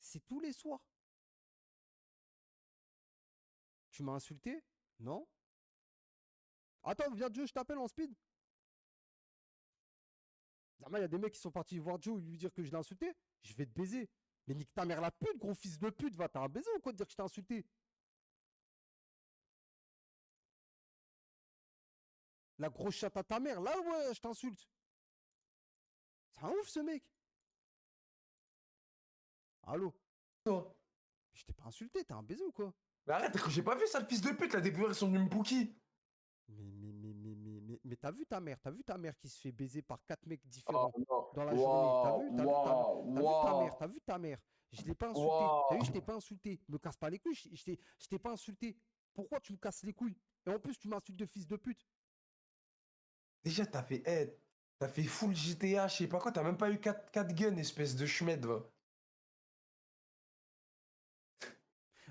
C'est tous les soirs. Tu m'as insulté? Non? Attends, viens Joe, je t'appelle en speed. Il y a des mecs qui sont partis voir Joe et lui dire que je l'ai insulté. Je vais te baiser. Mais nique ta mère la pute, gros fils de pute, va, t'as un baiser ou quoi de dire que je t'ai insulté? La grosse chatte à ta mère, là ouais, je t'insulte. C'est un ouf ce mec. Allô? Toi. Je t'ai pas insulté, t'as un baiser ou quoi? Mais arrête, j'ai pas vu ça, le fils de pute, la découvert son numéro Pookie. Mais t'as vu ta mère qui se fait baiser par 4 mecs Oh différents non. dans la journée. Waouh, waouh, T'as vu ta mère. Je l'ai pas insulté. T'as vu, je t'ai waouh. pas insulté. Me casse pas les couilles, je t'ai pas insulté. Pourquoi tu me casses les couilles? Et en plus, tu m'insultes de fils de pute. Déjà, t'as fait full GTA, je sais pas quoi, t'as même pas eu 4 guns, espèce de schmette, va.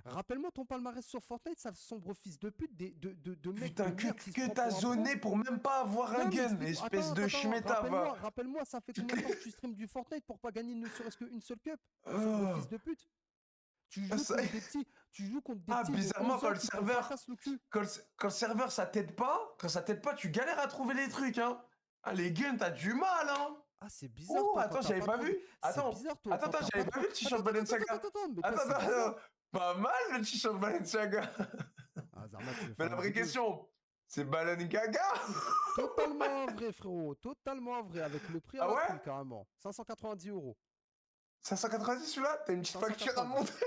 Rappelle-moi ton palmarès sur Fortnite, ça sombre fils de pute de mecs de Putain, merde qui se que prend t'as pour un pro. zoné pour même pas avoir un Non, mais gun, explique-moi. espèce de schmetta, va. Rappelle-moi, ça fait combien de temps que tu streams du Fortnite pour pas gagner ne serait-ce qu'une seule cup? Sombre Oh. fils de pute. Tu Ah, joues contre des petits, tu joues contre des Ah, petits de bizarrement, 11 ans qui te fracassent le cul. quand le serveur ça t'aide pas, tu galères à trouver les trucs, hein. Ah, les guns, t'as du mal, hein. Ah, c'est bizarre, Oh, toi, quand attends, t'as j'avais pas pas trop de... vu. C'est Attends, bizarre, toi, quand t'as j'avais pas pas trop... vu le t-shirt Balenciaga. Mais toi, c'est bizarre. Attends, pas mal le t-shirt Balenciaga. Ah, Zarma, tu veux Mais faire la une vraie vidéo. question, c'est Balenciaga? Totalement vrai, frérot. Totalement vrai, avec le prix à Ah la ouais? con, carrément. 590 €. 590 celui-là? T'as une petite facture à me 590. montrer?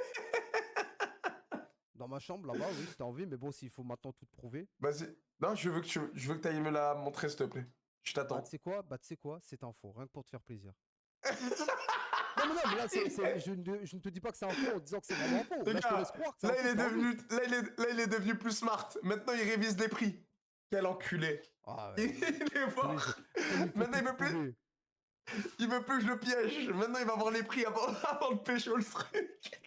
Dans ma chambre, là-bas, oui, si t'as envie, mais bon, s'il faut maintenant tout te prouver. Vas-y. Non, je veux que t'ailles me la montrer, s'il te plaît. Je Bah, tu t'attends. sais quoi? Bah, tu sais quoi? C'est un faux, rien que pour te faire plaisir. Non, mais là, je ne te dis pas que c'est un faux en disant que c'est vraiment un faux. Les Là, je te gars, laisse croire que c'est un faux, t'as envie. là, il est devenu plus smart. Maintenant, il révise les prix. Quel enculé. Ah, Il ouais. est fort. Comme il faut Maintenant, tout prouver. il veut plus que je le piège. Maintenant, il va voir les prix avant, avant de pécho le truc.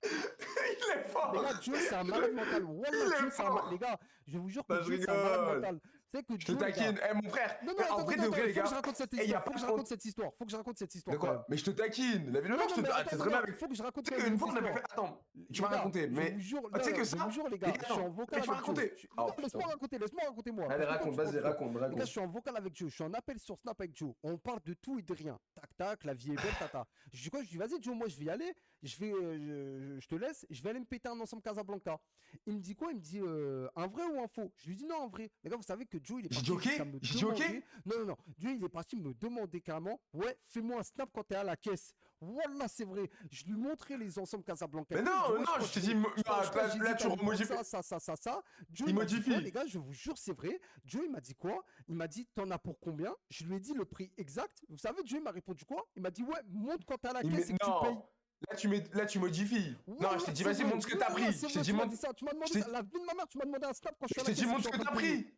Il est fort. Les gars, Joe, c'est un malade mental. Wallah, Il est Joe, c'est un fort. Les gars, je vous jure que Bah, je Joe, c'est un malade rigole. mental. C'est que Je te Joe, les gars... taquine. Eh, mon frère. Non, En vrai de vrai, les faut que je gars. raconte cette Eh, y a histoire. pas Faut que je honte. raconte cette histoire. Faut que je raconte cette histoire. De quand même. quoi? Mais je te taquine. La vie de ma Non, mère, je non, te. mais Ah, attends, t'es très non, bien non, avec. faut que je raconte Tu sais quand même qu'une une fois, on avait histoire. fait. Attends, tu Les m'as gars, raconté, je mais. vous jure, Ah, tu sais non, que je ça. vous jure, les gars, je suis en vocal Mais tu m'as avec Joe. raconté. Non, Oh, laisse-moi raconter moi. allez, Parce que toi, raconte, tu prends vas-y, du temps. raconte, Les gars, je raconte. suis en vocal avec Joe. Je suis en appel sur Snap avec Joe. On parle de tout et de rien. Tac, tac, la vie est belle, tata. Je dis quoi? Je dis, vas-y, Joe, moi, je vais y aller. Je te laisse. Je vais aller me péter un ensemble Casablanca. Il me dit quoi? Il me dit un vrai ou un faux? Je lui dis non, un vrai. Les gars, vous savez que Joe, il est J'ai parti joké? jusqu'à me J'ai joké? demander. Non. Joe, il est parti me demander carrément. Ouais, fais-moi un snap quand t'es à la caisse. Wallah, c'est vrai. Je lui montrais les ensembles Casablanca. Mais et tout. Je dis, non, ouais, non, crois je que t'ai dit. Là, tu remodifies. ça. Joe, Il il m'a dit quoi, modifie. les gars? Je vous jure, c'est vrai. Joe, il m'a dit quoi? Il m'a dit, t'en as pour combien? Je lui ai dit le prix exact. Vous savez, Joe, il m'a répondu quoi? Il m'a dit, ouais, monte quand t'es à la caisse et que tu payes. Non, là, tu modifies. Non, je t'ai dit, c'est vas-y, vrai. montre ce que t'as pris. C'est Je t'ai vrai, dit, tu m'as montre. dit ça. Tu m'as Je demandé t'ai ça. La vie de ma mère, tu m'as demandé un snap quand je suis à je la t'ai dit, caisse et que montre je ce suis que en train t'as de payer. pris.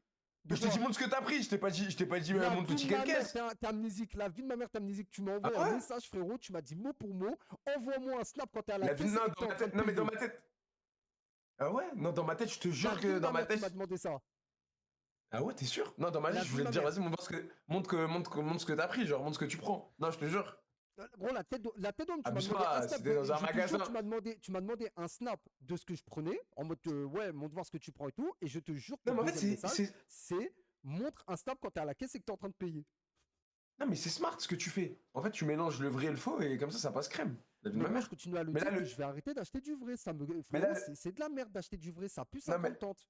Je t'ai dit, montre ce que t'as pris. Je t'ai pas dit, La montre le vie de ticket ma de mère, caisse. t'es amnésique. La vie de ma mère, t'es amnésique. Tu m'as Ah envoyé un ouais? message, frérot. Tu m'as dit mot pour mot. Envoie-moi un snap quand t'es à la La vie, caisse non, et que t'es dans en ma train de tête. Non, mais dans payer. ma tête. Ah ouais? Non, dans ma tête, je te La jure vie que de dans ma ma mère, tu tête. m'as demandé ça. Ah ouais, t'es sûr? Non, dans ma La tête, je vie de voulais te ma dire, mère. vas-y, montre ce que t'as pris, genre, montre ce que tu prends. Non, je te jure. Gros, la tête d'homme, tu m'as Abuse demandé un pas, snap. c'était dans un Je te jure, magasin. tu m'as demandé un snap de ce que je prenais, en mode, ouais, montre voir ce que tu prends et tout. Et je te jure que Non, le mais en fait, deuxième message, c'est montre un snap quand t'es à la caisse et que t'es en train de payer. Non, mais c'est smart ce que tu fais. En fait, tu mélanges le vrai et le faux et comme ça passe crème. La vie de Mais ma moi, je mère. continue à le Mais là, dire que je vais arrêter d'acheter du vrai. Ça me... Mais Frérot, là, c'est de la merde d'acheter du vrai. Ça pue sa non, mais. grande tante.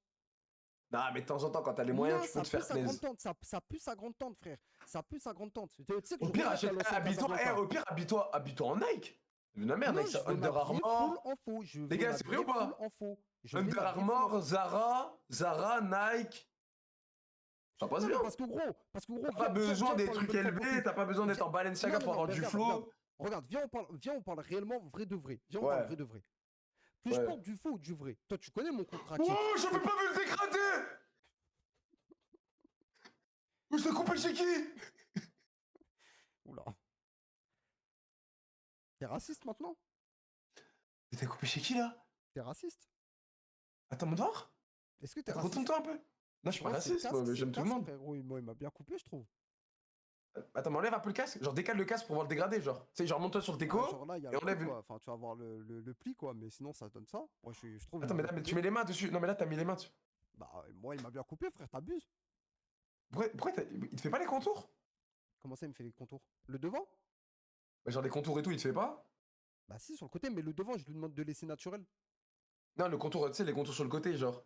Non, mais de temps en temps, quand t'as les moyens, Non, tu peux ça te pue faire sa grande plaisir. tante. Ça pue sa grande tante, frère. Ça pue sa grande tante. Tu sais que Au je pire, regrette achète, la leçon de Casablanca. au pire, habille-toi en Nike. La vie de ma mère, Non, Nike, je ça veux Under m'habiller full Armour. en faux. Je Les vais gars, c'est vrai ou m'habiller full pas? en faux. Je vais Under m'habiller full en Armour, faux. Zara, Nike. Ça passe Non, bien. mais parce que gros, T'as pas besoin on des parle trucs bonne fois pour élevés, toutes. t'as pas besoin d'être en Balenciaga pour avoir mais du regarde, flow. regarde, viens, on parle réellement vrai de vrai. Viens, on parle Ouais, vrai de vrai. Que je ouais. porte du faux ou du vrai. Toi, tu connais mon contrat kick. Oh, j'avais pas vu le décrater! Mais je t'ai coupé chez qui? Oula. T'es raciste maintenant? Mais t'as coupé chez qui là? T'es raciste? Attends, mon devoir? Est-ce que t'es Attends, raciste? retourne-toi un peu. Non, je suis pas Ouais, c'est le raciste, casque, moi, mais c'est j'aime le tout le casque, monde. frérot. Il m'a bien coupé, je trouve. Attends, mais enlève un peu le casque. Genre, décale le casque pour voir le dégradé, genre. Tu sais, genre, monte-toi sur le Ouais, déco genre là, il y a et le pli, enlève une. quoi. Enfin, tu vas voir le pli, quoi. Mais sinon, ça donne ça. Moi, je trouve il Attends, m'a mais bien là, mais tu coupé. mets les mains dessus. Non, mais là, t'as mis les mains dessus. Bah, moi, il m'a bien coupé, frère, t'abuses. Il te fait pas les contours? Comment ça, il me fait les contours? Le devant? Bah, genre, les contours et tout, il te fait pas? Bah, si, sur le côté, mais le devant, je lui demande de laisser naturel. Non, le contour, tu sais, les contours sur le côté, genre.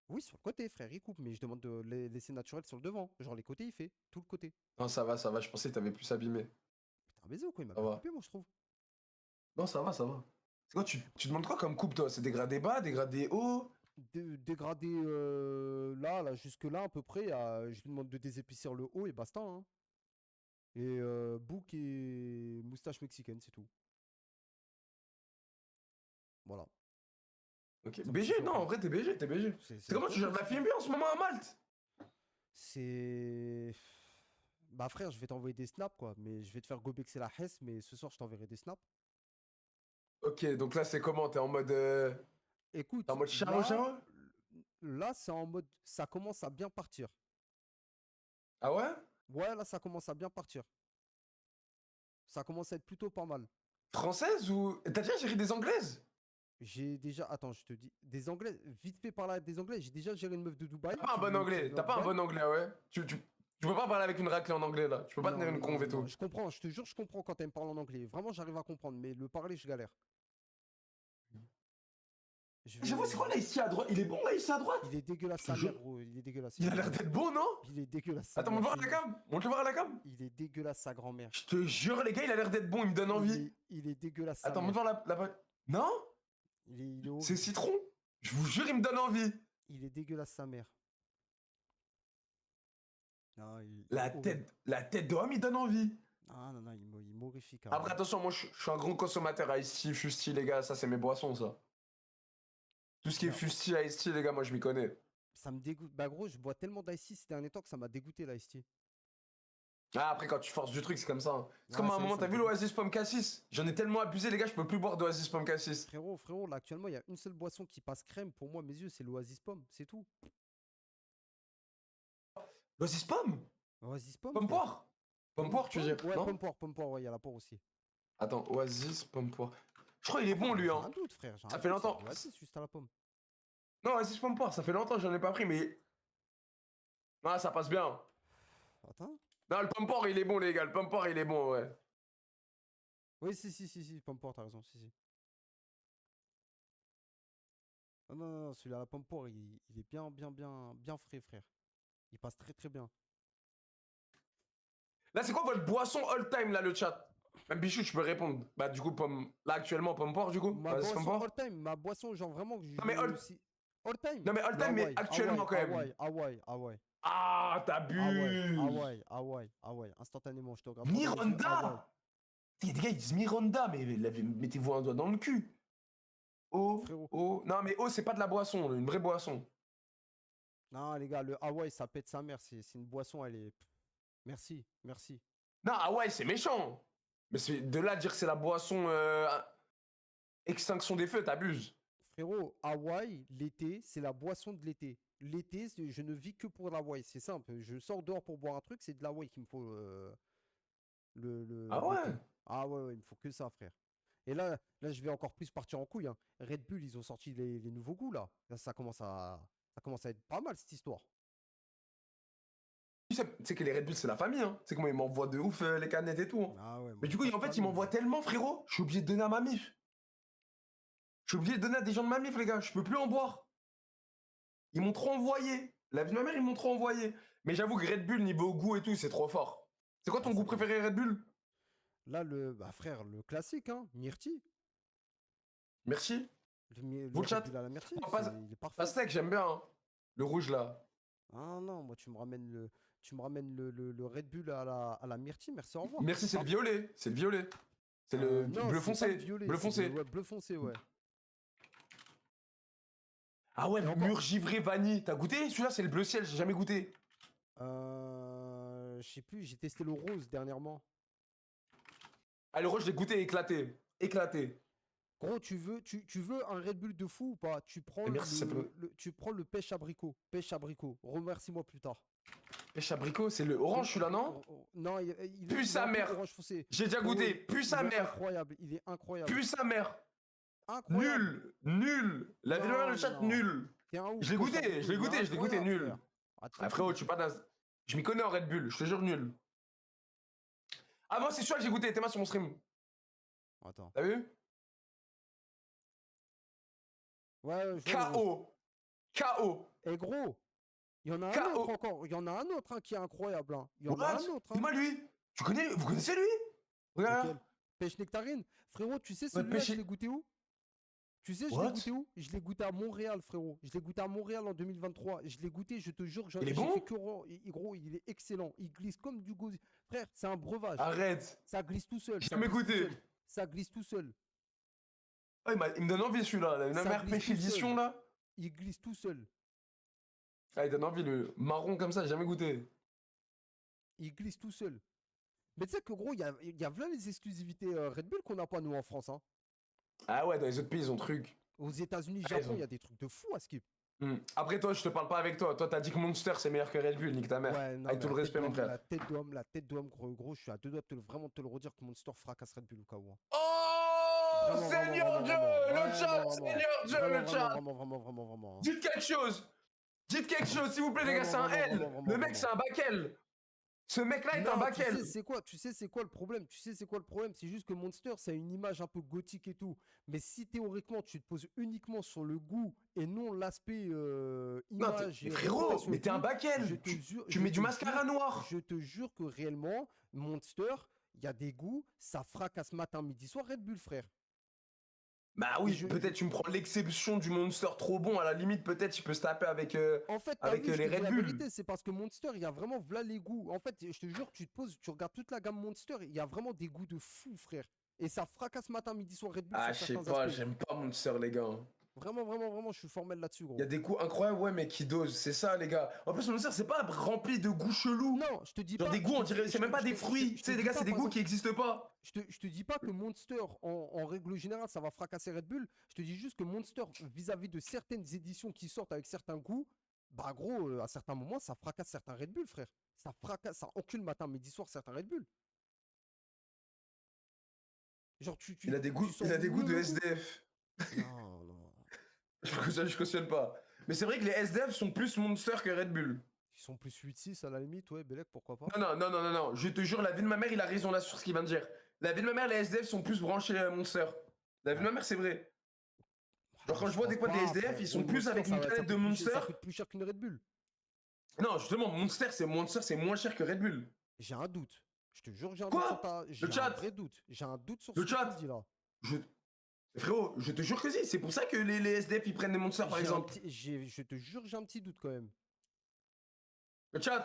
Oui, sur le côté, frère, il coupe, mais je demande de laisser naturel sur le devant. Genre, les côtés, il fait. Tout le côté. Non, ça va. Je pensais que t'avais plus abîmé. Putain, un baiser ou quoi? Il m'a Ça bien va. coupé, moi, je trouve. Non, ça va, ça va. C'est quoi, tu demandes quoi comme coupe, toi? C'est dégradé bas, dégradé haut? Dégradé là, jusque-là, à peu près. Je lui demande de désépaissir le haut et basta, hein. Et bouc et moustache mexicaine, c'est tout. Voilà. Ok. Ça me BG, suffit au non, en point. vrai, t'es BG, t'es BG. C'est C'est la comment tu gères de la progression. FMB en ce moment à Malte? C'est. Bah, frère, je vais t'envoyer des snaps, quoi. Mais je vais te faire gobexer la Hesse, mais ce soir, je t'enverrai des snaps. Ok, donc là, c'est comment? T'es en Écoute, mode charo charo? là, c'est en mode. Ça commence à bien partir. Ah ouais? Ouais, là, ça commence à bien partir. Ça commence à être plutôt pas mal. Française ou. T'as déjà géré des anglaises? J'ai déjà. Attends, je te dis. Des anglais. Vite fait par là, des anglais. J'ai déjà géré une meuf de T'as Dubaï pas un bon qui anglais, vit à t'as pas un Dubaï. bon anglais, ouais. Tu peux pas parler avec une raclée en anglais, là. Tu peux pas Non, tenir une non, non, conve non, et non. tout. Je comprends, je te jure, je comprends quand elle me parle en anglais. Vraiment, j'arrive à comprendre, mais le parler, je galère. Je J'avoue, c'est quoi vais. là, ici à droite? Il est bon, là, ici à droite? Il est dégueulasse Je te sa mère, jure. gros. Il est dégueulasse. Il Il a est l'air dégueulasse. d'être beau, non? Il est dégueulasse sa Attends, mère. monte voir à la cam. Monte le voir à la cam. Il est dégueulasse sa grand-mère. Je te jure, les gars, il a l'air d'être bon, il me donne envie. Il est dégueulasse sa Attends, monte mère. voir Non? Il est C'est horrible. citron? Je vous jure, il me donne envie. Il est dégueulasse sa mère. Non, il est horrible. La tête de homme, il donne envie. Ah non, non, il m'horrifie Après, carrément. attention, moi, je suis un gros consommateur Ice Tea, Fusti, les gars. Ça, c'est mes boissons, ça. Tout ce qui est Frère, Fusti, Ice Tea, les gars, moi, je m'y connais. ça me dégoûte. Bah gros, je bois tellement d'ice ces derniers temps que ça m'a dégoûté l'ice tea. Ah, après, quand tu forces du truc, c'est comme ça, hein. C'est comme Ouais, à un ça y est, moment, ça t'as me vu dégoûte. l'Oasis Pomme Cassis? J'en ai tellement abusé, les gars, je peux plus boire d'Oasis Pomme Cassis. Frérot, là actuellement, il y a une seule boisson qui passe crème. Pour moi, mes yeux, c'est l'Oasis Pomme, c'est tout. L'Oasis Pomme? Oasis Pomme, Pomme frère. poire? Pomme poire, tu veux dire? Ouais, Non? pomme poire, ouais, il y a la poire aussi. Attends, Oasis, pomme poire. Je crois qu'il est bon, Attends, lui, j'ai hein. un doute, frère, j'ai un Ça fait doute. C'est de longtemps. l'Oasis juste à la pomme. Non, Oasis, pomme poire, ça fait longtemps que j'en ai pas pris, mais. Ah, ça passe bien. Attends. Non, le pomme poire, il est bon, les gars. Le pomme poire, il est bon, ouais. Oui, si, pomme poire, t'as raison, si. Non, non, non, celui à la pomme poire, il est bien frais, frère. Il passe très, très bien. Là, c'est quoi votre boisson all time, là, le chat? Même Bichou, tu peux répondre. Bah, du coup, pomme. Là, actuellement, pomme poire, du coup? Ma Oasis, pomme boisson all poire? time, ma boisson, genre vraiment que Non, mais je. All time? Non, mais all Le time, mais Hawaï, actuellement, quand même. Hawaï. Ah, t'abuses. Hawaï. Instantanément, je te regarde droit dans les yeux, Hawaï. Miranda! Il y a des gars, ils disent Miranda, mais mettez-vous un doigt dans le cul. Oh, Frérot. oh. Non, mais oh, c'est pas de la boisson, une vraie boisson. Non, les gars, le Hawaï, ça pète sa mère. C'est une boisson, elle est. Merci. Non, ah ouais, c'est méchant. Mais c'est de là à dire que c'est la boisson extinction des feux, t'abuses. Frérot, Hawaï, l'été, c'est la boisson de l'été. L'été, je ne vis que pour l'Hawaï. C'est simple. Je sors dehors pour boire un truc, c'est de l'Hawaï qu'il me faut Ah ouais? l'été. Ah ouais, il me faut que ça, frère. Et là, je vais encore plus partir en couille, hein. Red Bull, ils ont sorti les nouveaux goûts, là. Là, ça commence à être pas mal, cette histoire. Tu sais que les Red Bull, c'est la famille, hein. Tu sais comment ils m'envoient de ouf les canettes et tout, hein. Ah ouais, moi, Mais du j'ai coup, pas de en fait, ils famille, m'envoient moi. tellement, frérot, je suis obligé de donner à ma mif. Je suis obligé de donner à des gens de ma mif, les gars. Je peux plus en boire. Ils m'ont trop envoyé. La vie de ma mère, ils m'ont trop envoyé. Mais j'avoue que Red Bull, niveau goût et tout, c'est trop fort. C'est quoi ton Ah, goût ça donne. préféré, Red Bull? Là, bah, frère, le classique, hein, Myrtille. Merci. Le Vous le Red chat? Bull à la myrtille, Non, il est parfait. pastèque, j'aime bien, hein. Le rouge, là. Ah non, moi, tu me ramènes le Red Bull à la myrtille, merci, au revoir. Merci, c'est le Parfait. violet. C'est le violet. C'est le Non, bleu c'est pas le foncé. violet, Bleu foncé. ouais, bleu foncé, ouais. Ah ouais, Et encore, mûr givré vanille. T'as goûté? Celui-là, c'est le bleu ciel, j'ai jamais goûté. je sais plus, j'ai testé le rose dernièrement. Ah, le rouge, je l'ai goûté éclaté. Éclaté. Gros, tu veux un Red Bull de fou ou pas? Tu prends Et merci, ça peut. tu prends le pêche abricot. Pêche abricot. Remercie-moi plus tard. Pêche abricot, c'est le orange celui-là, non? Non, Pue il est sa un peu mère. orange foncé. J'ai déjà Frérot, goûté. Pue sa il est mère. incroyable, il est incroyable. Pue sa mère. Incroyable. Nul. La vie de ma mère, le Non, chat, non. nul. T'es un ouf. Je l'ai Pêche goûté, abricot, je l'ai il est goûté, je l'ai goûté, incroyable, nul. frère. Ah, Ah frérot, tu suis pas naze. Je m'y connais en Red Bull, je te jure nul. Ah moi c'est sûr que j'ai goûté, t'es mal sur mon stream. Attends. T'as vu? Ouais, je vois le rose. KO. KO. Et gros, il y en a un KO. autre encore. Il y en a un autre hein, qui est incroyable. Hein. Il y en a What? un autre. C'est Hein. moi lui? Vous connaissez lui? Regarde. Lequel? Pêche nectarine. Frérot, tu sais Ouais, celui-là, je pêche- l'ai goûté où? Tu sais, je l'ai What? goûté où? Je l'ai goûté à Montréal, frérot. Je l'ai goûté à Montréal en 2023. Je l'ai goûté, je te jure, Il est j'ai bon? fait que gros, il est excellent. Il glisse comme du gosier. Frère, c'est un breuvage. Arrête. Ça glisse tout seul. J'ai ça jamais glisse tout goûté. seul. Ça glisse tout seul. Ah, il me donne envie celui-là, la Ça mère glisse pêche tout édition seul. là. Il glisse tout seul. Ah il donne envie le marron comme ça, j'ai jamais goûté. Il glisse tout seul. Mais tu sais que gros, il y a plein les exclusivités Red Bull qu'on n'a pas nous en France. Hein. Ah ouais, dans les autres pays ils ont truc. Aux États-Unis, Ah, Japon, ils ont- il y a des trucs de fou à skip. Après toi, je te parle pas avec toi. Toi t'as dit que Monster c'est meilleur que Red Bull, nique ta mère. Ouais, non, Avec tout mais le respect mon frère. la tête d'homme, gros, je suis à deux doigts de vraiment te le redire que Monster fracasse Red Bull au cas où. Hein. Oh Vraiment, Seigneur vraiment, Dieu, vraiment, le chat, vraiment, Seigneur Dieu, vraiment, le chat. vraiment. Hein. Dites quelque chose. Dites quelque chose, s'il vous plaît, les gars, c'est un L. Le mec, c'est un back L. Ce mec-là est un Non, back tu sais, L. c'est quoi le problème? Tu sais, c'est quoi le problème? C'est juste que Monster, c'est une image un peu gothique et tout. Mais si théoriquement, tu te poses uniquement sur le goût et non l'aspect Non, image mais et frérot, réputation mais et t'es un tout, back L. je te jure, Tu je mets du te mascara jure- noir. Je te jure que réellement, Monster, il y a des goûts, ça fracasse matin, midi, soir Red Bull, frère. Bah oui, Je- peut-être tu me prends l'exception du Monster trop bon. À la limite, peut-être il peut se taper avec. En fait, t'as Avec, vu, je les te dis Red la Bull. vérité, c'est parce que Monster, il y a vraiment v'là les goûts. En fait, je te jure, tu te poses, tu regardes toute la gamme Monster, il y a vraiment des goûts de fou, frère. Et ça fracasse matin, midi, soir Red Bull Ah, sur je sais certains pas, aspects. j'aime pas Monster, les gars. Vraiment, je suis formel là-dessus, Il gros. y a des goûts incroyables, ouais, mais qui dosent. C'est ça, les gars. En plus, Monster, c'est pas rempli de goûts chelous. Non, je te dis Genre pas. des goûts, je on te- dirait. je C'est te- même pas je des te- je te- fruits. je Tu te sais, les dis gars, pas, c'est des par goûts exemple, qui existent pas. je te dis pas que Monster, en règle générale, ça va fracasser Red Bull. Je te dis juste que Monster, vis-à-vis de certaines éditions qui sortent avec certains goûts, bah gros, à certains moments, ça fracasse certains Red Bull, frère. Ça fracasse, ça encule matin, midi, soir certains Red Bull. Genre, Il a des goûts, tu sens il a des goûts mieux de le SDF. Non. Je cautionne pas. Mais c'est vrai que les SDF sont plus Monster que Red Bull. Ils sont plus 8-6 à la limite, ouais, Belek, pourquoi pas. Non. Je te jure, la vie de ma mère, il a raison là sur ce qu'il vient de dire. La vie de ma mère, les SDF sont plus branchés à Monster. La vie de ma mère, c'est vrai. Genre, quand je vois des potes des SDF, ils sont plus avec une canette de Monster. Ça coûte plus cher qu'une Red Bull. Non, justement, Monster, c'est moins cher que Red Bull. J'ai un doute. Je te jure, j'ai un Quoi doute sur ta. J'ai chat un vrai doute. J'ai un doute sur Le ce que chat tu dis là. Frérot, je te jure que si. C'est pour ça que les SDF, ils prennent des Monster, par J'ai un exemple. je te jure, j'ai un petit doute quand même. Le chat.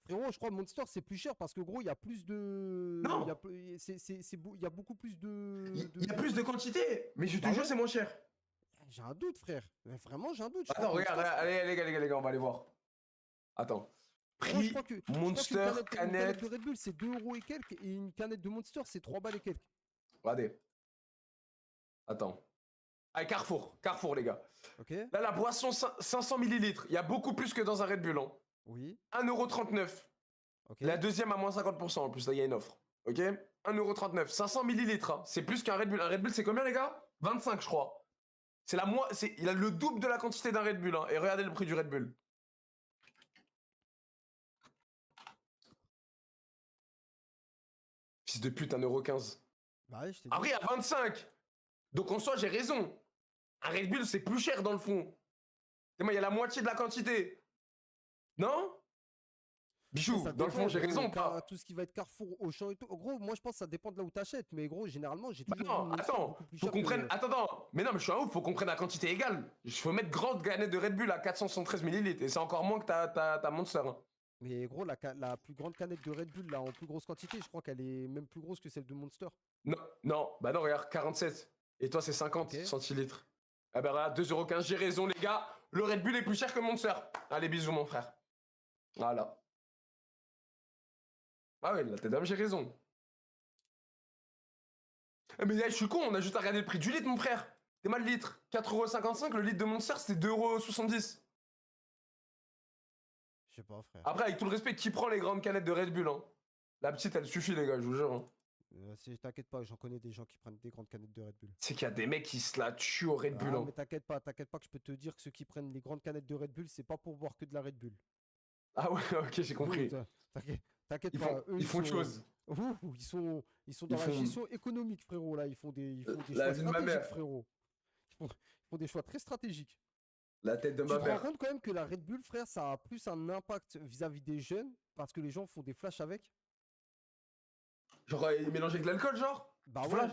Frérot, je crois que Monster c'est plus cher parce que gros, il y a plus de. Non. Il y a beaucoup plus de. Il y a plus de quantité. Mais je te Bah jure, ouais. c'est moins cher. J'ai un doute, frère. Mais vraiment, j'ai un doute. Je crois Attends, que regarde, Monster, allez, les gars, on va aller voir. Attends. Frérot, je Prix crois que Monster, une canette canette. de Red Bull c'est 2 € et quelques et une canette de Monster c'est 3 balles et quelques. Regardez. Attends. Allez, Carrefour, les gars. Ok. Là, la boisson 500 ml. Il y a beaucoup plus que dans un Red Bull. Hein. Oui. 1,39 €. Ok. La deuxième à moins 50%. En plus, là, il y a une offre. Ok 1,39 €. 500 ml. Hein. C'est plus qu'un Red Bull. Un Red Bull, c'est combien, les gars 25, je crois. Il a le double de la quantité d'un Red Bull. Hein. Et regardez le prix du Red Bull. Fils de pute, 1,15 €. Bah ouais, je t'ai dit. Après, il y a 25. Donc en soi, j'ai raison. Un Red Bull, c'est plus cher dans le fond. Et moi, il y a la moitié de la quantité. Non Bichou, Ça dans le dépend, fond, j'ai gros, raison ou pas tout ce qui va être Carrefour, Auchan et tout. En gros, moi je pense que ça dépend de là où t'achètes. Mais gros, généralement, j'ai Bah toujours non, vu Monster attends, beaucoup plus faut cher qu'on que- prenne... Attends, mais non, mais je suis un ouf, faut qu'on prenne la quantité égale. Il faut mettre grande canette de Red Bull à 473 ml, et c'est encore moins que ta Monster. Hein. Mais gros, la plus grande canette de Red Bull, là, en plus grosse quantité, je crois qu'elle est même plus grosse que celle de Monster. Bah non, regarde, 47. Et toi, c'est 50 Ok. centilitres. Ah bah voilà, 2,15 €, j'ai raison, les gars. Le Red Bull est plus cher que Monster. Allez, bisous, mon frère. Voilà. Ah ouais, là, t'es dame, j'ai raison. Eh, mais là, je suis con, on a juste à regarder le prix du litre, mon frère. T'es mal le litre. 4,55 €, le litre de Monster, c'est 2,70 €. Je sais pas, frère. Après, avec tout le respect, qui prend les grandes canettes de Red Bull, hein? La petite, elle suffit, les gars, je vous jure, hein. T'inquiète pas, j'en connais des gens qui prennent des grandes canettes de Red Bull. C'est qu'il y a des mecs qui se la tuent au Red Bull, Ah, hein. mais t'inquiète pas que je peux te dire que ceux qui prennent les grandes canettes de Red Bull, c'est pas pour boire que de la Red Bull. Ah ouais, ok, j'ai Oui, compris. t'inquiète Ils pas, font, eux, ils font autre chose. Ouh, ils sont dans Ils la font gestion économique, frérot, là. Ils font des la choix vie de ma stratégiques, mère, frérot. Ils font des choix très stratégiques. la tête de Tu ma te rends mère. compte quand même que la Red Bull, frère, ça a plus un impact vis-à-vis des jeunes parce que les gens font des flashs avec? Genre, ils mélangeaient avec de l'alcool, genre? Bah Tu ouais. flash?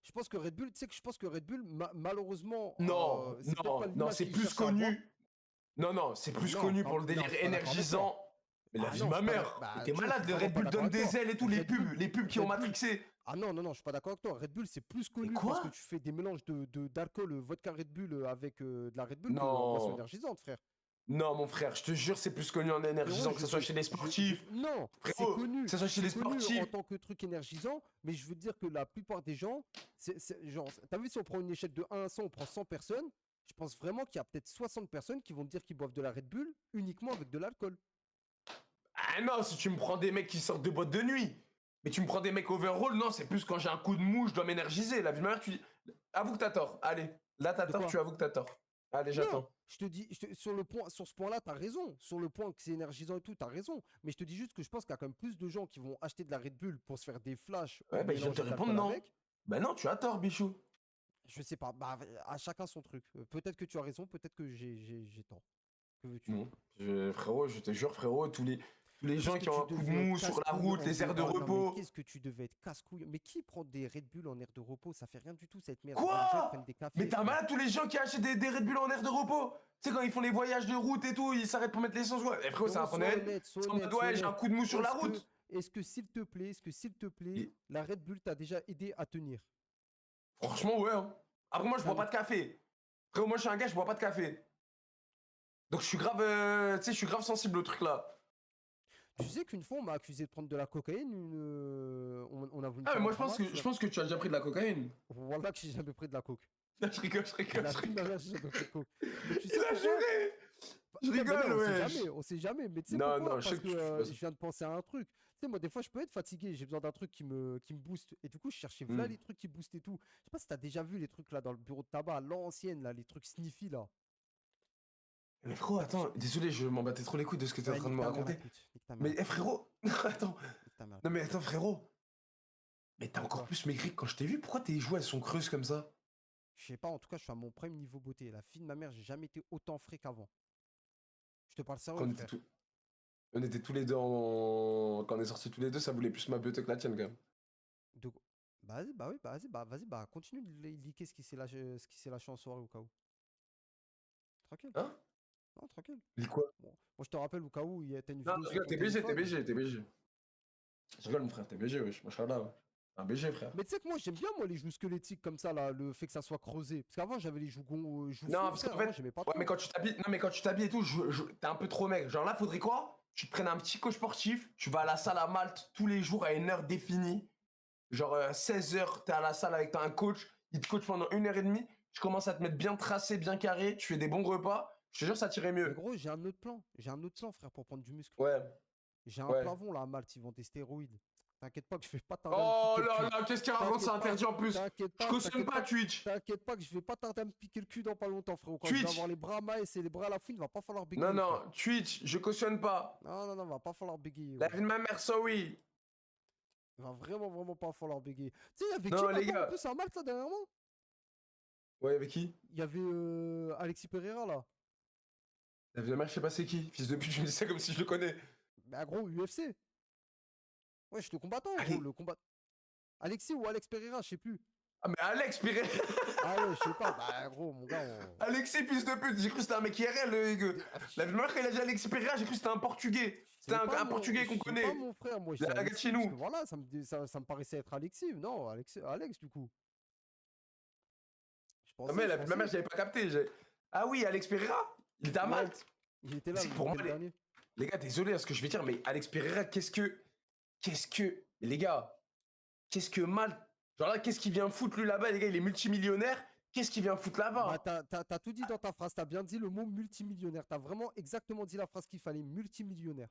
Je pense que Red Bull, tu sais que je pense que Red Bull, malheureusement, Non, c'est peut-être pas non, non, l'image c'est qu'ils plus cherchent à avoir. connu. Non, non, c'est Bah plus non, connu pour le non, délire je suis pas d'accord avec toi. énergisant. Mais la Ah vie de non, je ma suis pas mère. d'accord. Bah, Mais t'es Joe, je malade, suis le vraiment Red pas Bull d'accord donne avec toi. des ailes et tout, Red Bull, les pubs qui ont Red Bull. matrixé. Ah non, non, non, je suis pas d'accord avec toi. Red Bull, c'est plus Mais connu parce que quoi? tu fais des mélanges d'alcool, vodka Red Bull avec de la Red Bull que en boisson Non, énergisante, frère. non, mon frère, je te jure, c'est plus connu en Frérot, énergisant, que ce soit chez les sportifs. non, Frérot, que ce soit chez les c'est connu en sportifs. tant que truc énergisant, mais je veux dire que la plupart des gens, genre, t'as vu, si on prend une échelle de 1 à 100, on prend 100 personnes, je pense vraiment qu'il y a peut-être 60 personnes qui vont te dire qu'ils boivent de la Red Bull uniquement avec de l'alcool. Ah non, si tu me prends des mecs qui sortent de boîte de nuit. Mais tu me prends des mecs overall, non, c'est plus quand j'ai un coup de mou, je dois m'énergiser. La vie de ma mère, tu dis. Avoue que t'as tort. Allez, là t'as De tort, quoi? tu avoues que t'as tort. Allez, Non, j'attends. je te dis, sur ce point-là, t'as raison. Sur le point que c'est énergisant et tout, t'as raison. Mais je te dis juste que je pense qu'il y a quand même plus de gens qui vont acheter de la Red Bull pour se faire des flashs ou Ouais, bah je viens de te mélanger de répondre l'alcool non. avec. Bah non, tu as tort, bichou. Je sais pas, bah, à chacun son truc. Peut-être que tu as raison, peut-être que j'ai tort. Que veux-tu? Non. Frérot, je te jure, frérot, tous les Qu'est-ce gens que qui ont tu un coup de devais être mou sur la casse-couille route, en les aires de non, mais repos. qu'est-ce que tu devais être casse-couille? Mais qui prend des Red Bull en aire de repos? Ça fait rien du tout cette merde. Les gens ils Quoi? prennent des Mais cafés, t'as frère. malade tous les gens qui achètent des Red Bull en air de repos. Tu sais, quand ils font les voyages de route et tout, ils s'arrêtent pour mettre l'essence. Ouais. Eh, frérot, c'est un Sois problème. honnête, sois C'est en honnête, mode, sois ouais, j'ai un honnête. coup de mou sur la route. Est-ce que s'il te plaît, Et- la Red Bull t'a déjà aidé à tenir? Franchement, ouais. Hein. Après, moi, je bois Jamais. pas de café. Frérot, moi, je suis un gars, je bois pas de café. Donc, je suis grave, tu sais, je suis grave sensible au truc là. Tu sais qu'une fois on m'a accusé de prendre de la cocaïne, on a voulu me Ah, mais faire moi, un braquage, je pense que tu as déjà pris de la cocaïne. Voilà que j'ai jamais pris de la coke. Je rigole, je rigole, La je vie de ma rigole. mère, j'ai jamais pris de coke. Mais tu sais Il a pourquoi? juré. Je Non, mais rigole, non, wesh. on sait jamais. Mais tu sais Non, pourquoi? non, je sais Parce que que tu fais je viens de penser à un truc. Tu sais, moi, des fois, je peux être fatigué. J'ai besoin d'un truc qui me booste. Et du coup, je cherchais là les trucs qui boostent et tout. Je sais pas si t'as déjà vu les trucs là dans le bureau de tabac, à l'ancienne, là, les trucs sniffy là. Mais frérot, attends, désolé, je m'en battais trop les couilles de ce que tu es en Ouais, train de nique me ta mère, raconter. écoute. Nique ta mère, Mais écoute. frérot, attends. Nique ta mère. Non mais attends frérot. Mais t'as encore Quoi? plus maigri que quand je t'ai vu. Pourquoi tes joues elles sont creuses comme ça? Je sais pas, en tout cas, je suis à mon premier niveau beauté. La fille de ma mère, j'ai jamais été autant frais qu'avant. Je te parle Quand sérieux, on était, frère. on était tous les deux en. Quand on est sortis tous les deux, ça voulait plus ma beauté que la tienne quand même. De... Bah, vas-y, bah oui, bah vas-y, vas-y, bah continue de liker ce qui s'est lâché en soirée au cas où. Tranquille. Hein? Non, tranquille. Il quoi? Bon. Moi, je te rappelle au cas où t'as une Non, vidéo je sur rigole, ton t'es BG, t'es téléphone. BG, t'es BG. Je rigole mon frère, t'es BG, wesh. Moi je suis là, ouais. Un BG frère. Mais tu sais que moi, j'aime bien moi les joues squelettiques comme ça, là, le fait que ça soit creusé. Parce qu'avant, j'avais les joues, joues Non, floues, parce frère. qu'en Avant, fait. j'aimais pas Ouais, trop. mais quand tu t'habilles. Non, mais quand tu t'habilles et tout, t'es un peu trop mec. Genre là, faudrait quoi? Tu te prennes un petit coach sportif, tu vas à la salle à Malte tous les jours à une heure définie. Genre 16h, t'es à la salle avec un coach, il te coach pendant 1h30, tu commences à te mettre bien tracé, bien carré, tu fais des bons repas, je te jure ça t'irait Mais mieux. gros, j'ai un autre plan. J'ai un autre plan, frère, pour prendre du muscle. Ouais, J'ai un ouais. plafond là à Malte, ils vendent des stéroïdes. T'inquiète pas que je vais pas tarder à me Oh piquer le là cul. là, qu'est-ce qu'il raconte, c'est T'inquiète pas, interdit en plus. t'inquiète Je pas, cautionne t'inquiète pas pas. Twitch. T'inquiète pas que je vais pas tarder à me piquer le cul dans pas longtemps, frérot. Quand je vais Twitch. avoir les bras minces et les bras à la fouine, va pas falloir bégayer, Non, frère. non, Twitch, je cautionne pas. Non, non, non, va pas falloir bégayer. La Ouais. vie de ma mère, ça oui. Va vraiment pas falloir bégayer. Tu sais, il y avait qui Non, les maintenant en gars. plus à Malte là dernièrement? Ouais, avec qui? Il y avait Alexis Pereira là. La vie de ma mère, je sais pas c'est qui. Fils de pute, tu me dis ça comme si je le connais. Bah gros, UFC. Ouais, je te combattant, Allez. gros, le combat. Alexis ou Alex Pereira, je sais plus. Ah, mais Alex, pire. Ah ouais, je sais pas. Bah gros, mon gars, Alexis, fils de pute, j'ai cru que c'était un mec IRL. La vie de ma mère, quand il a dit Alexis Pereira, j'ai cru que c'était un portugais. C'était un portugais qu'on C'est connaît. pas mon frère, moi je La dis gars de Alexis, chez nous. parce que voilà, ça me paraissait être Alexis. Non, Alex du coup. Je Ah, pensais, mais je la vie de ma mère, pensais. j'avais pas capté. Ah oui, Alex Pereira. Il était à Ouais, Malte. il était là, C'est le que pour moi, week-end dernier. les gars, désolé à ce que je vais dire, mais Alex Pereira, mais les gars, qu'est-ce que Malte. Genre là, qu'est-ce qu'il vient foutre lui là-bas, les gars, il est multimillionnaire. Qu'est-ce qu'il vient foutre Bah, là-bas? t'as tout dit dans ta phrase. T'as bien dit le mot multimillionnaire. T'as vraiment exactement dit la phrase qu'il fallait. Multimillionnaire.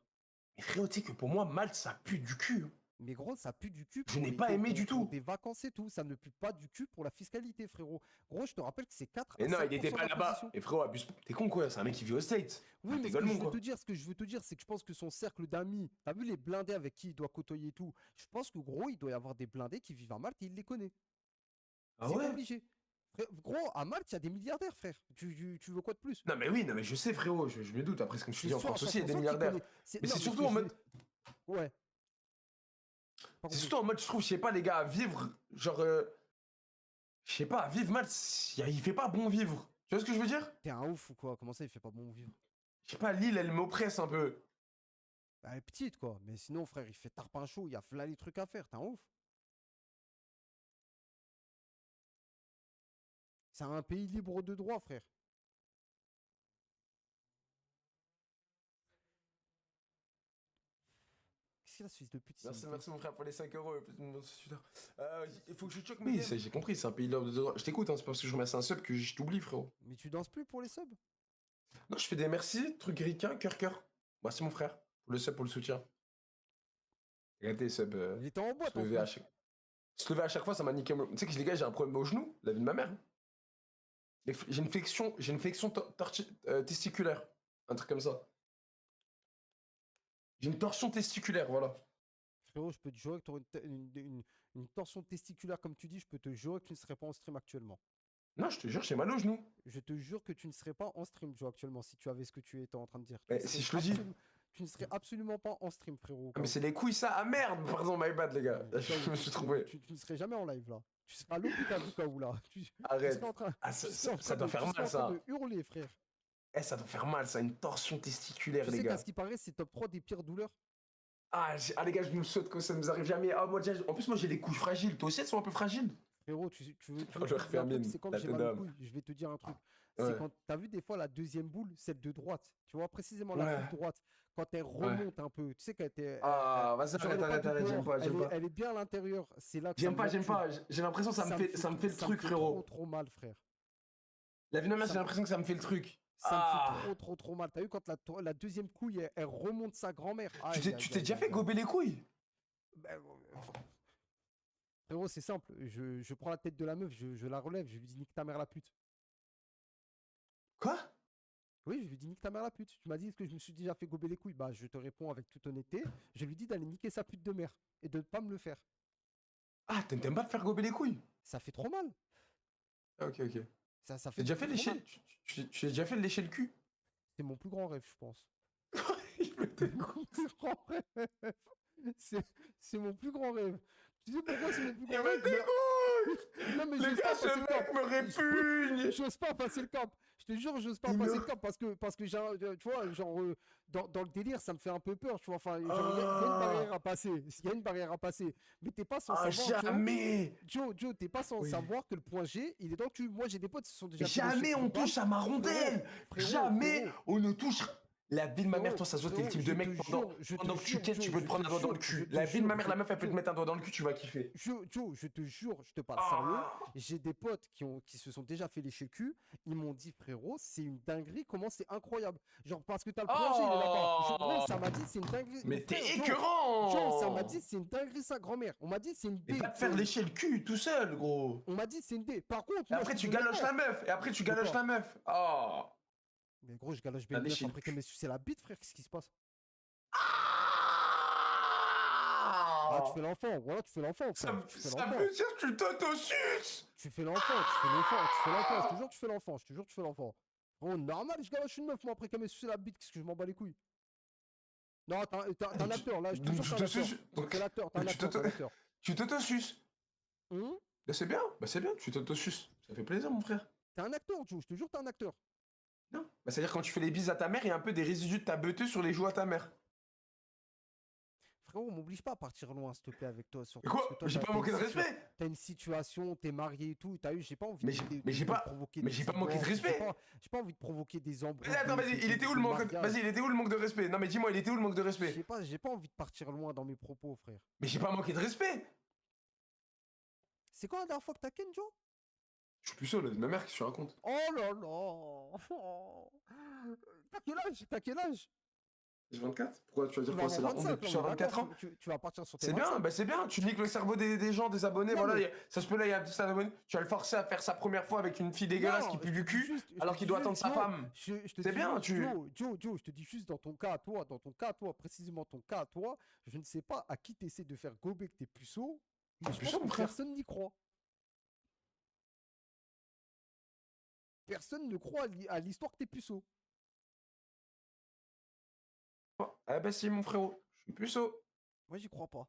Mais frérot, tu sais que pour moi, Malte, ça pue du cul. Mais gros, ça pue du cul Je pour n'ai les pas aimé du pour tout. des vacances et tout. Ça ne pue pas du cul pour la fiscalité, frérot. Gros, je te rappelle que c'est 4 Mais à non, 5% il était pas là-bas. d'imposition. Et frérot, abuse. T'es con quoi? C'est un mec qui vit aux States. Oui, Ah, mais t'es ce que je golemon veux quoi. te dire, ce que je veux te dire, c'est que je pense que son cercle d'amis, t'as vu les blindés avec qui il doit côtoyer et tout. Je pense que gros, il doit y avoir des blindés qui vivent à Malte et il les connaît. Ah C'est ouais? obligé. Gros, à Malte, il y a des milliardaires, frère. Tu veux quoi de plus? Non mais oui, non mais je sais frérot, je me doute. Après, ce que je te C'est dis, en sûr à France aussi, il y a des 100% qu'il milliardaires. connaît. Mais Non, c'est mais ce surtout que en je veux. mode. Ouais, pas C'est compris. surtout en mode, je trouve, je sais pas, les gars, à vivre. Genre. Je sais pas, à vivre Malte, il fait pas bon vivre. Tu vois ce que je veux dire? T'es un ouf ou quoi? Comment ça, il fait pas bon vivre? Je sais pas, Lille, elle m'oppresse un peu. Bah, elle est petite, quoi. Mais sinon, frère, il fait tarpin chaud, il y a là les trucs à faire. T'es un ouf. C'est un pays libre de droit, frère. Qu'est-ce qu'il a, ce fils de pute? Merci, merci mon frère pour les 5 euros. Il faut que je choque mes Oui, games. J'ai compris, c'est un pays libre de droit. Je t'écoute, hein, c'est pas parce que je remercie un sub que je t'oublie, frérot. Mais tu danses plus pour les subs? Non, je fais des merci, trucs ricains, cœur. Merci mon frère, pour le sub, pour le soutien. Regardez, sub. Il était en boîte Se en lever plus. se lever à chaque fois, ça m'a niqué. Tu sais que les gars, j'ai un problème au genou, la vie de ma mère. J'ai une flexion testiculaire. Un truc comme ça. J'ai une torsion testiculaire, voilà. Frérot, je peux te jurer que tu aurais une torsion testiculaire, comme tu dis, je peux te jurer que tu ne serais pas en stream actuellement. Non, je te jure, j'ai mal au genou. Je te jure que tu ne serais pas en stream, Joe, actuellement, si tu avais ce que tu étais en train de dire. Mais si je le dis. Tu ne serais absolument pas en stream, frérot. Ah, mais c'est les couilles, ça. Ah merde, pardon, my bad, les gars. Je me suis trompé. Tu ne serais jamais en live, là. Tu serais à l'hôpital du cas où, là. Tu Arrête. serais en train, Ah, tu serais en ça train doit de- faire tu serais mal, en train ça. de hurler, frère. Eh, ça doit faire mal, ça. Une torsion testiculaire, Tu les sais qu'à gars. ce qui paraît, c'est top 3 des pires douleurs. Les gars, je me saute que ça nous arrive jamais. Ah, moi, déjà, en plus, moi, j'ai les couilles fragiles. Toi aussi, elles sont un peu fragiles. Frérot, tu veux Oh, que je je te dise refais un truc, mine, c'est quand la j'ai tête mal aux d'homme. couilles. Je vais te dire un truc. C'est Ouais. quand t'as vu des fois la deuxième boule, celle de droite. Tu vois précisément la Ouais. boule droite. Quand elle remonte un peu, tu sais qu'elle était. Ah, vas-y, genre, elle est arrête, pas du j'aime dehors, pas, j'aime pas. Elle est bien à l'intérieur. C'est là que J'aime ça me j'aime pas. tue. J'ai l'impression que ça me fait le Ça truc, fait frérot. trop mal, frère. La vie de ma mère, Ça j'ai me- l'impression que ça me fait le truc. Ça Ah. me fait trop mal. T'as vu quand la deuxième couille, elle remonte sa grand-mère. Tu t'es déjà fait gober les couilles? Ben, frérot, c'est simple. Je prends la tête de la meuf, je la relève, je lui dis nique ta mère la pute. Quoi? Oui, je lui dis nique ta mère la pute. Tu m'as dit est-ce que je me suis déjà fait gober les couilles? Bah, je te réponds avec toute honnêteté. Je lui dis d'aller niquer sa pute de mère et de ne pas me le faire. Ah, t'aimes pas te faire gober les couilles? Ça fait trop mal. Ah, ok. Ça T'as fait déjà fait trop lécher? mal. Tu as déjà fait lécher le cul? C'est mon plus grand rêve, je pense. Il me C'est mon plus grand rêve. C'est mon plus grand rêve. Tu sais pourquoi c'est mon plus Il grand me rêve? dégoûte! Non, mais Les j'ose gars, pas ce passer le cap. mec me répugne! J'ose pas passer le cap. Je te jure, j'ose pas Il passer me- le cap parce que tu vois, genre, dans le délire, ça me fait un peu peur, tu vois. Enfin, genre, il y a une barrière à passer. Il y a une barrière à passer. Mais t'es pas sans Ah, savoir, jamais! Joe, t'es pas sans Oui. savoir que le point G, il est dans le cul. Moi, j'ai des potes qui se sont déjà fait Jamais lécher on le bas. touche à ma rondelle! Frérot, Jamais frérot. on ne touche. La vie de ma mère, Frérot, toi, ça se voit, t'es le type de frérot, mec je te pendant jure, je te que tu jure, quittes, tu Joe, peux te je prendre te un doigt dans le jure, cul. je te La vie de ma jure, mère, la meuf, elle peut te mettre un doigt dans le cul, tu vas kiffer. Joe, je te jure, je te parle Ah. sérieux. J'ai des potes qui se sont déjà fait lécher le cul. Ils m'ont dit, frérot, c'est une dinguerie. Comment c'est incroyable. Genre, parce que t'as le point G, il est là-bas. Gros, ça m'a dit, c'est une dinguerie. Mais t'es Frère, Joe, écœurant! Joe, ça m'a dit, c'est une dinguerie, sa grand-mère. On m'a dit, c'est une Et D. va te faire lécher le cul tout seul, gros. On m'a dit, c'est une D. Par contre, Et moi, après, je tu te donne galoches la la meuf. Et après, tu galoches Pourquoi la meuf. Oh. Mais gros, je galoche T'as bien léché le après qu'elle m'ait sucé la bite, frère. Qu'est-ce qui se passe? Ah, tu Ah. fais l'enfant. Voilà, tu fais l'enfant, Ça, frère. Tu fais ça l'enfant. veut dire que tu t'autosuces. Tu fais l'enfant, tu fais l'enfant, tu fais l'enfant, je te jure que tu fais l'enfant, je te jure que tu fais l'enfant. Oh, normal, je galoche une meuf, moi, après qu'elle m'ait sucé la bite, qu'est-ce que je m'en bats les couilles? Non, t'es un acteur, là, je te jure que t'es un acteur. T'es l'acteur, t'es un acteur, t'es un acteur. Tu t'autosuces. Hum Bah, c'est bien, tu t'autosuces. Ça fait plaisir, mon frère. T'es un acteur, Joe, je te jure que t'es un acteur. Non. Bah, c'est-à-dire quand tu fais les bises à ta mère, il y a un peu des résidus de ta beuteuse sur les joues à ta mère. Frérot, m'oblige pas à partir loin, s'il te plaît, avec toi. Et quoi? J'ai pas manqué de respect. T'as une situation, t'es marié et tout, t'as eu, j'ai pas envie Mais j'ai pas provoquer mais des j'ai pas manqué de divorces, respect. J'ai pas envie de provoquer des embrouilles. Vas-y, attends, vas-y, il était où le manque de... Vas-y, il était où le manque de respect? Non, mais dis-moi, il était où le manque de respect? J'ai pas envie de partir loin dans mes propos, frère. Mais j'ai pas manqué de respect. C'est quand la dernière fois que t'as Ken, Joe? Je suis plus seul, la vie de ma mère, qu'est-ce que tu racontes? Oh là là. Oh. T'as quel âge? T'as quel âge? J'ai 24? Pourquoi tu vas Tu dire vas quoi? avoir C'est la honte 25, d'être là, plus on à est d'accord. 24 ans? Tu vas partir sur tes C'est bien, 25. bah c'est bien, tu niques le cerveau des gens, des abonnés, Non, voilà, mais ça se peut là, il y a un petit abonné, tu vas le forcer à faire sa première fois avec une fille dégueulasse qui non, pue je te du dis cul, juste, je te alors qu'il dis doit juste, attendre sa Joe. femme. Je te C'est dis bien, juste, tu... Joe, je te dis juste dans ton cas à toi, précisément ton cas à toi, je ne sais pas à qui t'essaies de faire gober que t'es puceau, mais je Plus pense ça, que mon frère. personne n'y croit. Personne ne croit à l'histoire que t'es puceau. Ah bah si, mon frérot, je suis puceau. Moi, j'y crois pas.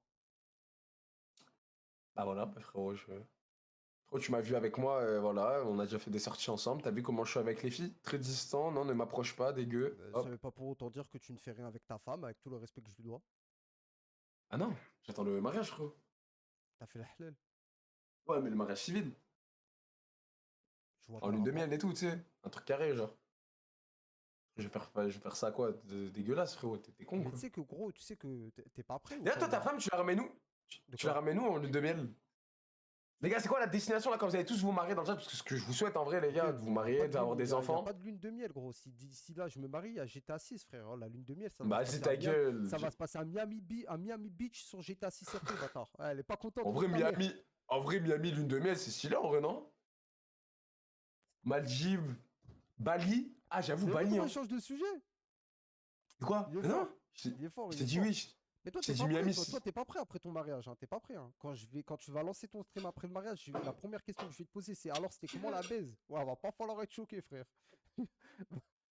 Bah voilà, bah frérot, frérot, tu m'as vu avec moi, voilà, on a déjà fait des sorties ensemble, t'as vu comment je suis avec les filles? Très distant, non, ne m'approche pas, dégueu, Ça hop. veut pas pour autant dire que tu ne fais rien avec ta femme, avec tout le respect que je lui dois. Ah non, j'attends le mariage, frérot. T'as fait la halal. Ouais, mais le mariage civil, Je vois en pas le lune de rapport. miel et tout, tu sais, un truc carré, genre. Je vais faire ça quoi? Dégueulasse, frérot, t'es con, Mais quoi. tu sais que gros, tu sais que t'es pas prêt ou D'ailleurs, quoi toi, ta là? femme, tu la ramènes où? De Tu la quoi? ramènes où en lune de miel? Les gars, c'est quoi la destination là quand vous allez tous vous marier dans le chat? Parce que ce que je vous souhaite en vrai, les gars, de vous Y a pas marier, de d'avoir lune, des y a enfants. pas de lune de miel, gros. Si d'ici là je me marie, il y a GTA 6, frère. Oh, la lune de miel, ça va se Bah, c'est passer à ta Miami. gueule. Ça va se passer à Miami Beach sur GTA 6 RP, bâtard. Ouais, elle est pas contente En contre vrai, ta mère. Miami, lune de miel, c'est stylé en vrai, non? Maldives, Bali. Ah, j'avoue, C'est vrai Bali, comment hein. il change de sujet? Quoi? Il est Mais non, fort. Il est fort, je il t'ai est dit fort. oui. Mais toi, Je t'es t'ai dit pas prêt. Miami. Toi, t'es pas prêt après ton mariage. Hein. T'es pas prêt. Hein. Quand tu vas lancer ton stream après le mariage, la première question que je vais te poser, c'est alors c'était comment la baise? Ouais, va pas falloir être choqué, frère.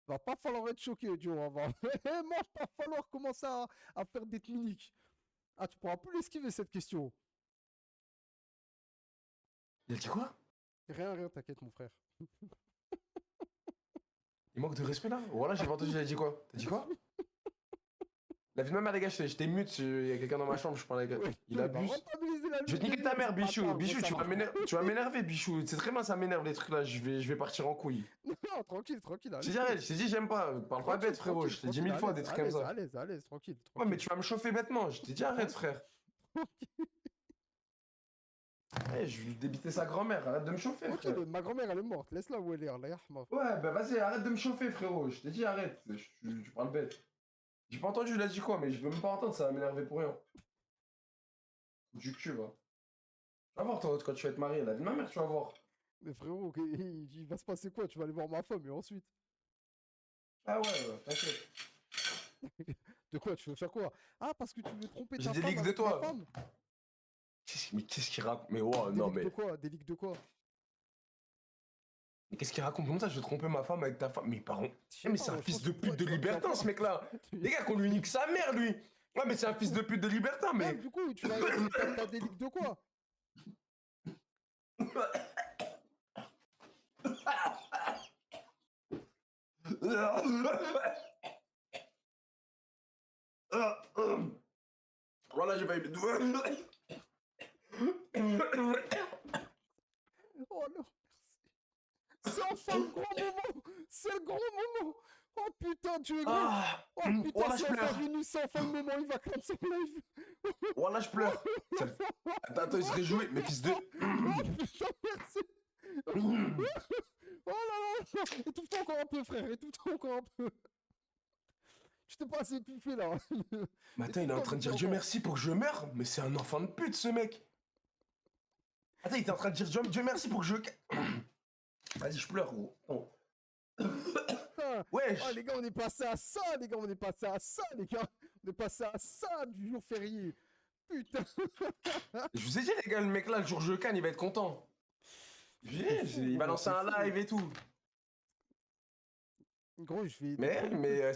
Va pas falloir être choqué, Joe. Va vraiment pas falloir commencer à faire des techniques. Ah, tu pourras plus l'esquiver cette question. Il a dit quoi? Rien, t'inquiète, mon frère. Il manque de respect là? Voilà, j'ai pas entendu, il a dit quoi? T'as dit quoi? La vie de ma mère, les gars, j'étais mute, il y a quelqu'un dans ma chambre, je parlais avec. Ouais, Il il va abuse. rentabiliser la Je vais lune te de niquer ta miel, mère, ce Bichou. bâtard, gros, Bichou, ça marche. tu vas m'énerver, Bichou. C'est très bien, ça m'énerve les trucs là. Je vais partir en couille. Non, tranquille, Je t'ai allez. dit, arrête, je t'ai dit, j'aime pas. Parle pas bête, frérot. Je t'ai dit mille fois des trucs comme ça. À l'aise, tranquille. Ouais, mais tu vas me chauffer bêtement. Je t'ai dit, arrête, frère. Eh, je vais débiter sa grand-mère. Arrête de me chauffer, frère. Tranquille, ma grand-mère, elle est morte. Laisse-la où elle est, Allah yahma. Ouais, bah vas-y, arrête de me chauffer, frérot. Je t'ai dit, arrête. Tu parles bête. J'ai pas entendu, il a dit quoi, mais je veux même pas entendre, ça va m'énerver pour rien. Du cul, va. Tu vas voir, toi, quand tu vas être marié, la vie de ma mère, tu vas voir. Mais frérot, il va se passer quoi? Tu vas aller voir ma femme et ensuite. Ah ouais, t'inquiète. De quoi? Tu veux faire quoi? Ah, parce que tu veux tromper J'ai ta des femme leaks de avec ma toi. femme? Mais qu'est-ce qu'il raconte? Mais wow, Des non, leaks de mais. quoi? Des leaks de quoi? Mais qu'est-ce qu'il raconte? Comment ça, je vais tromper ma femme avec ta femme? Mais pardon. Je Eh, sais mais pas, c'est un moi, je fils pense de que pute de tu vas libertin, voir. ce mec-là. Les gars, qu'on lui nique sa mère, lui. Ouais, mais c'est un fils de pute de libertin, Ouais, mais. du coup, t'as des leaks de quoi? Voilà, j'ai pas eu mes doigts. Oh non, merci. C'est enfin le grand moment! C'est le grand moment! Oh putain, tu es gros! Ah, Oh putain, voilà, je c'est enfin pleure. venu, c'est enfin le moment, il va clam son live! Voilà, je pleure. Attends, il se réjouit, mes fils de. Oh putain, merci! Oh là là! Étouffe-toi encore un peu, frère, étouffe-toi encore un peu! Je t'ai pas assez étouffé là! Mais attends, il est en train de dire Dieu merci pour que je meure? Mais c'est un enfant de pute, ce mec. Attends, il était en train de dire Dieu merci pour que je. Vas-y, je pleure, gros. Oh. Wesh! Oh les gars, on est passé à ça, les gars, on est passé à ça, les gars! On est passé à ça du jour férié! Putain! Je vous ai dit, les gars, le mec là, le jour je canne, il va être content. Il va lancer un live et tout. Gros, je vais. Mais.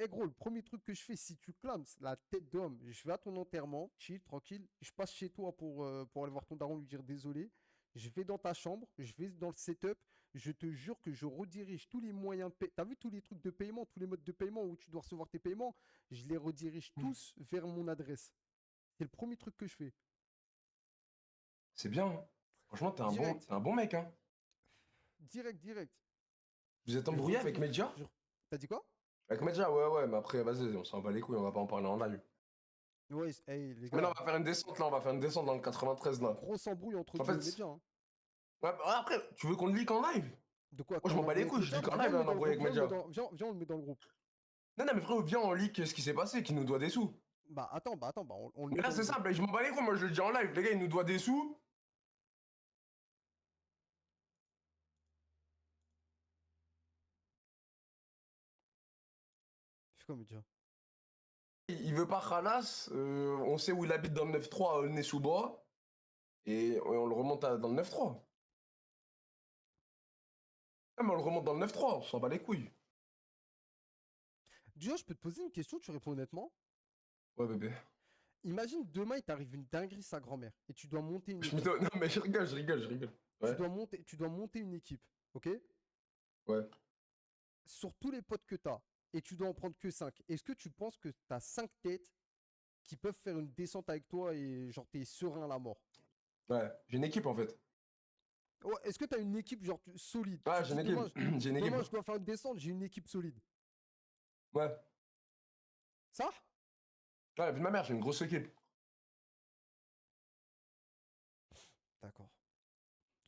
Gros, le premier truc que je fais, si tu clames la tête d'homme, je vais à ton enterrement, chill, tranquille. Je passe chez toi pour aller voir ton daron, lui dire désolé. Je vais dans ta chambre, je vais dans le setup. Je te jure que je redirige tous les moyens de paiement. T'as vu tous les trucs de paiement, tous les modes de paiement où tu dois recevoir tes paiements? Je les redirige tous vers mon adresse. C'est le premier truc que je fais. C'est bien, hein. Franchement, t'es Direct. un bon mec, hein. Direct. Vous êtes embrouillé avec Medja? T'as dit quoi? Avec Medja, ouais, mais après, vas-y, on s'en bat les couilles, on va pas en parler en live. Ouais, hey, les Mais là, gars, on va faire une descente, là, on va faire une descente dans le 93, là. grosse embrouille entre En Dieu et fait, Média. Hein. Ouais, bah, après, tu veux qu'on le leak en live? De quoi? Moi, je Qu'on m'en bats les envoie couilles, je Ecosia? leak en Bah, viens, live on le met un dans le embrouille groupe. avec Medja. Viens, on le met dans le groupe. Non, mais frérot, viens, on leak ce qui s'est passé, qui nous doit des sous. Bah, on le Mais met là, dans le c'est groupe. simple, je m'en bats les couilles, moi, je le dis en live. Les gars, il nous doit des sous. Fais comme déjà. Il veut pas Khalas. On sait où il habite dans le 9-3 à Aulnay-sous-Bois. Et on le remonte dans le 9-3. Ah, mais on le remonte dans le 9-3, on s'en bat les couilles. Déjà, je peux te poser une question, tu réponds honnêtement. Ouais, bébé. Imagine demain, il t'arrive une dinguerie sa grand-mère et tu dois monter une Je équipe. Non, mais je rigole, je rigole, je rigole. Ouais, Tu dois monter une équipe, ok? ouais. Sur tous les potes que tu as et tu dois en prendre que 5. Est-ce que tu penses que tu as 5 têtes qui peuvent faire une descente avec toi et genre t'es serein à la mort? Ouais, j'ai une équipe en fait. Ouais, est-ce que tu as une équipe genre solide? Ouais, Tu te j'ai une dis équipe. demain, J'ai une équipe. demain je dois faire une descente, j'ai une équipe solide. Ouais. Ça? Ouais, la vie de ma mère, j'ai une grosse équipe. D'accord.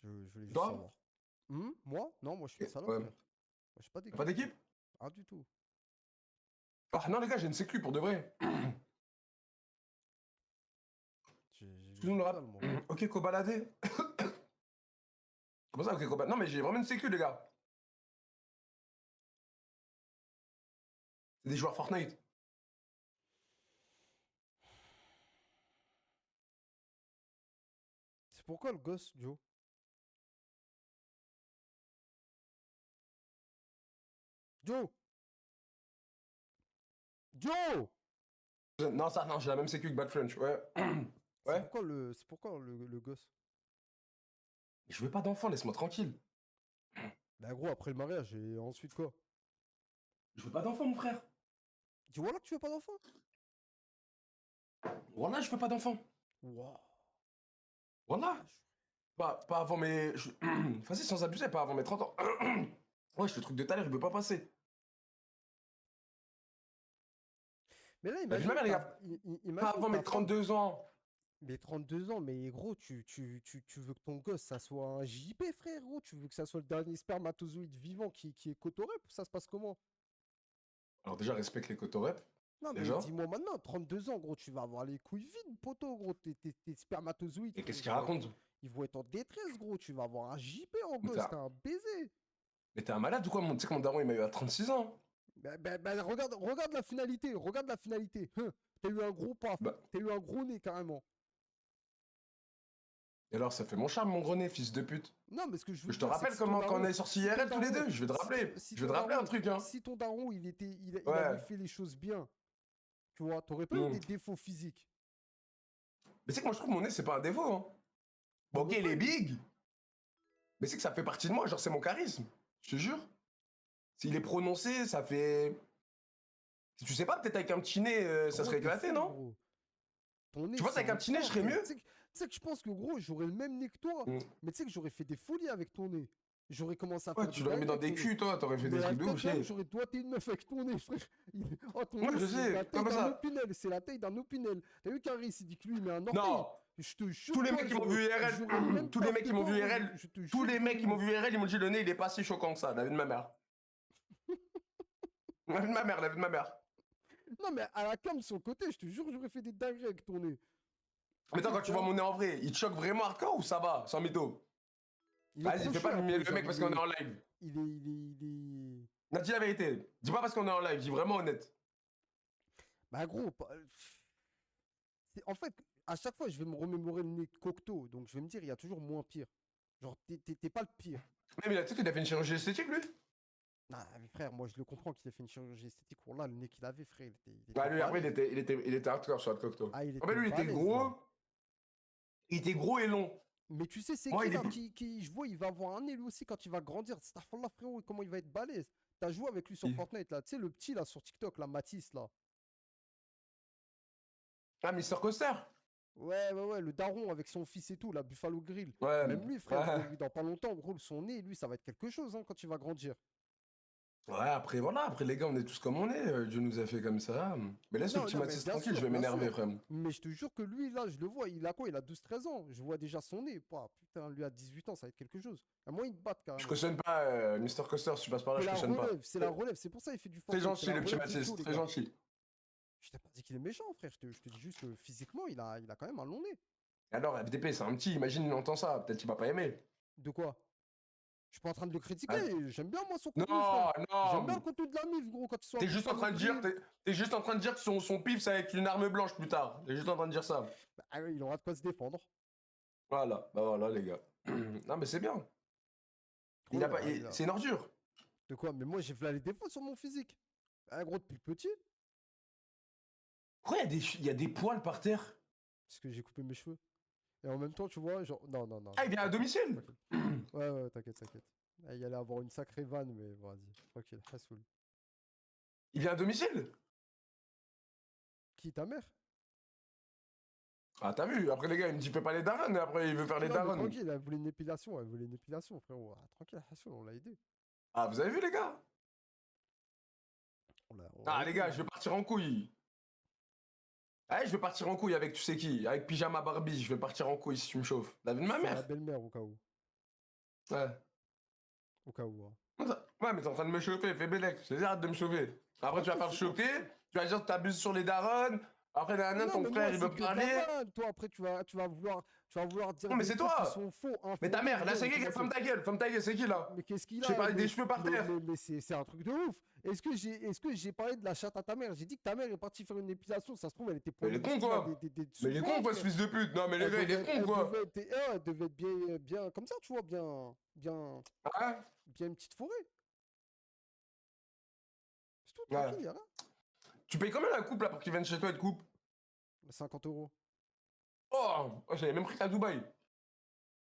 Je voulais juste Toi? savoir. Moi? Non, moi je suis le salaud, Ouais. frère. Moi j'ai pas T'as pas d'équipe. d'équipe? Ah, du tout. Ah non, les gars, j'ai une sécu pour de vrai. J'ai Excusez-nous le que rap. dalle, moi. Ok, cobaladé. Comment ça, ok, cobaladé? Non, mais j'ai vraiment une sécu, les gars. C'est des joueurs Fortnite. C'est pourquoi le gosse, Joe? Joe! Joe! Non, ça, non, j'ai la même sécu que Bad French. Ouais. C'est Ouais. pourquoi le gosse? Je veux pas d'enfant, laisse-moi tranquille. Bah gros, après le mariage, et ensuite quoi? Je veux pas d'enfant, mon frère. Dis voilà que tu veux pas d'enfant? Voilà, je veux pas d'enfant. Waouh. Voilà. Pas avant mes. Vas-y, sans abuser, pas avant mes 30 ans. Ouais, le truc de tout à l'heure, il veut pas passer. Mais là, La vie de ma mère, les gars. Pas imagine avant mes ta femme, 32 ans. mais 32 ans, mais gros, tu veux que ton gosse, ça soit un JP, frère, gros, tu veux que ça soit le dernier spermatozoïde vivant qui est cotoré, ça se passe comment? Alors, déjà, respecte les cotorep. Non, mais Déjà. dis-moi maintenant, 32 ans, gros, tu vas avoir les couilles vides, poteau, gros, tes spermatozoïdes, Et frère, qu'est-ce qu'il raconte? ils vont être en détresse, gros, tu vas avoir un JP en Mais gosse, t'as un baiser. t'es un malade ou quoi? Tu sais que mon daron, il m'a eu à 36 ans. Regarde la finalité, regarde la finalité. T'as eu un gros paf, Bah, t'as eu un gros nez carrément. et alors, ça fait mon charme, mon gros nez, fils de pute. Non, mais ce que je veux Je te dire, c'est que rappelle si ton comment, quand on daron, est sortis si ton IRL tous les daron, deux, je vais te rappeler. si Je vais ton te rappeler un daron, truc, hein. si ton daron, il avait Ouais. fait les choses bien, tu vois, t'aurais pas eu Hmm. des défauts physiques. Mais c'est que moi, je trouve que mon nez, c'est pas un défaut, hein. Bon, ok, T'aurais il pas est eu- big. Mais c'est que ça fait partie de moi, genre, c'est mon charisme. Je te jure. S'il est prononcé, ça fait. Si tu sais pas, peut-être avec un petit nez, ça Gros, serait t'es éclaté, fou, non? gros. Ton nez, Tu penses c'est avec un un petit nez, je pain, serais frère. mieux? Tu sais que je pense que, gros, j'aurais le même nez que toi. Hmm. Mais tu sais que j'aurais fait des folies avec ton nez. J'aurais commencé à Ouais, faire des tu l'aurais mis dingueries dans avec des ton nez. culs, toi, t'aurais fait des Mais trucs de ouf, peut-être même, chier. j'aurais doigté une meuf avec ton nez, frère. Oh, ton Ouais, nez, je c'est sais, la taille comme d'un ça. opinel. C'est la taille d'un opinel. T'as vu Caris, il dit que lui, il met un orteil. Non! Je te jure, Tous les toi, mecs qui m'ont vu j'aurais le IRL, même tous les taf mecs que qui m'ont toi, vu gros, IRL, je te tous jure les que mecs qui m'ont oui. vu IRL, ils m'ont dit le nez, il est pas si choquant que ça, la vie de ma mère. La vie de ma mère, la vie de ma mère. Non, mais à la cam, de son côté, je te jure, j'aurais fait des dingueries avec ton nez. Mais Tu toi, sais, quand tu vois mon nez en vrai, il te choque vraiment hardcore ou ça va, sans mytho? il est Vas-y, fais crochu pas un le peu, genre, mec parce qu'on est en live. il est... Non, dis la vérité. Dis pas parce qu'on est en live, dis vraiment honnête. Bah, gros, en fait, à chaque fois, je vais me remémorer le nez de Cocteau, donc je vais me dire, il y a toujours moins pire. Genre, t'es pas le pire. Mais tu sais qu'il a fait une chirurgie esthétique, lui? Ah, mais frère, moi, je le comprends qu'il ait fait une chirurgie esthétique. Oh là, le nez qu'il avait, frère, il Ah, était lui, après, balèze. il était hardcore sur le cocteau. Ah, il En fait, était lui, balèze, là. il était gros et long. Mais tu sais, c'est Moi, qui, il est là, plus. je vois, il va avoir un nez, lui aussi, quand il va grandir. Starfall, là, frérot, comment il va être balèze. T'as joué avec lui sur Fortnite, là. Tu sais, le petit, là, sur TikTok, là, Matisse, là. Ah, Mister Coaster? Ouais, le daron avec son fils et tout, la Buffalo Grill. Ouais. Même lui, frère, gros, Ouais. lui, dans pas longtemps, gros, son nez, lui, ça va être quelque chose, hein, quand il va grandir. Ouais, après, voilà, après les gars, on est tous comme on est. Dieu nous a fait comme ça. Mais laisse le Non, petit non, mais Mathis bien tranquille, je sûr, vais bien m'énerver, sûr. frère. Mais je te jure que lui, là, je le vois, il a quoi? Il a 12-13 ans. Je vois déjà son nez. Pouah, putain, lui à 18 ans, ça va être quelque chose. À moi, il te batte Je carrément. cautionne pas, Mister Coster, si tu passes par là, C'est je la cautionne pas. relève, c'est la relève. C'est pour ça qu'il fait du Très Fortnite. C'est gentil, la le petit relève de Mathis, Joe, les très gars. gentil. Je t'ai pas dit qu'il est méchant, frère. Je te dis juste que physiquement, il a quand même un long nez. Et alors, FDP, c'est un petit, imagine, il entend ça, peut-être qu'il va pas aimer. De quoi? Je suis pas en train de le critiquer. Ah, J'aime bien, moi, son contenu, frère. non, J'aime bien le non, contenu de la MIF, gros, quand ils sont à t'es bouffer juste un en train de dire, nombril. t'es juste en train de dire que son pif, c'est avec une arme blanche plus tard. T'es juste en train de dire ça. Bah, ah oui, il aura de quoi se défendre. Voilà, bah voilà, les gars. Non, mais c'est bien. Gros, Il a pas, c'est une ordure. De quoi? Mais moi, j'ai fait les défauts sur mon physique. Ah, gros, depuis petit, Pourquoi il y a des poils par terre? parce que j'ai coupé mes cheveux. Et en même temps, tu vois, genre. Non, non, non. Ah, il vient à T'inquiète, domicile? tranquille. Ouais, ouais, t'inquiète, t'inquiète. Ah, il allait avoir une sacrée vanne, mais vas-y, tranquille, Hassoul. Il vient à domicile? Qui, ta mère? Ah, t'as vu? Après, les gars, il me dit fais pas les darons, et après, il veut faire les Non, mais darons. tranquille, elle voulait une épilation, frérot. Ah, tranquille, Hassoul, on l'a aidé. Ah, vous avez vu, les gars? On l'a Ah, les aidé. gars, je vais partir en couille. Ah, je vais partir en couille avec tu sais qui? Avec Pyjama Barbie, je vais partir en couille si tu me chauffes. La vie de ma C'est la mère? belle-mère, au cas où. Ouais. Au cas où, hein. Ouais, mais t'es en train de me chauffer, fais bélec. Je te dis, arrête de me chauffer. Après, tu vas Tranquille, faire c'est bon. choquer, tu vas dire que t'abuses sur les darons. Après, nanana, Non, ton mais frère, moi, il c'est veut que de la parler. vanne. Toi, après, tu vas vouloir dire Non, mais des c'est trucs qui toi! sont faux, Mais ta infondés, mère, là, gros, c'est qui? comment Femme ta gueule, c'est qui là? Mais qu'est-ce qu'il Je t'ai a? parlé des cheveux par terre. Mais c'est un truc de ouf. Est-ce que j'ai parlé de la chatte à ta mère? J'ai dit que ta mère est partie faire une épilation. Ça se trouve, elle était Mais il est con, musclée, là, quoi. des Mais il est souvent, con, quoi, ce frère. fils de pute. Non, mais les Elle gars, il est devait, con, elle quoi. devait être, elle devait être bien, bien comme ça, tu vois, Ah, bien une petite forêt. C'est tout, ouais. Ouais. tranquille, y'a rien. Tu payes combien la coupe là pour qu'ils viennent chez toi et te coupent? 50 euros. Oh, j'avais même pris qu'à Dubaï.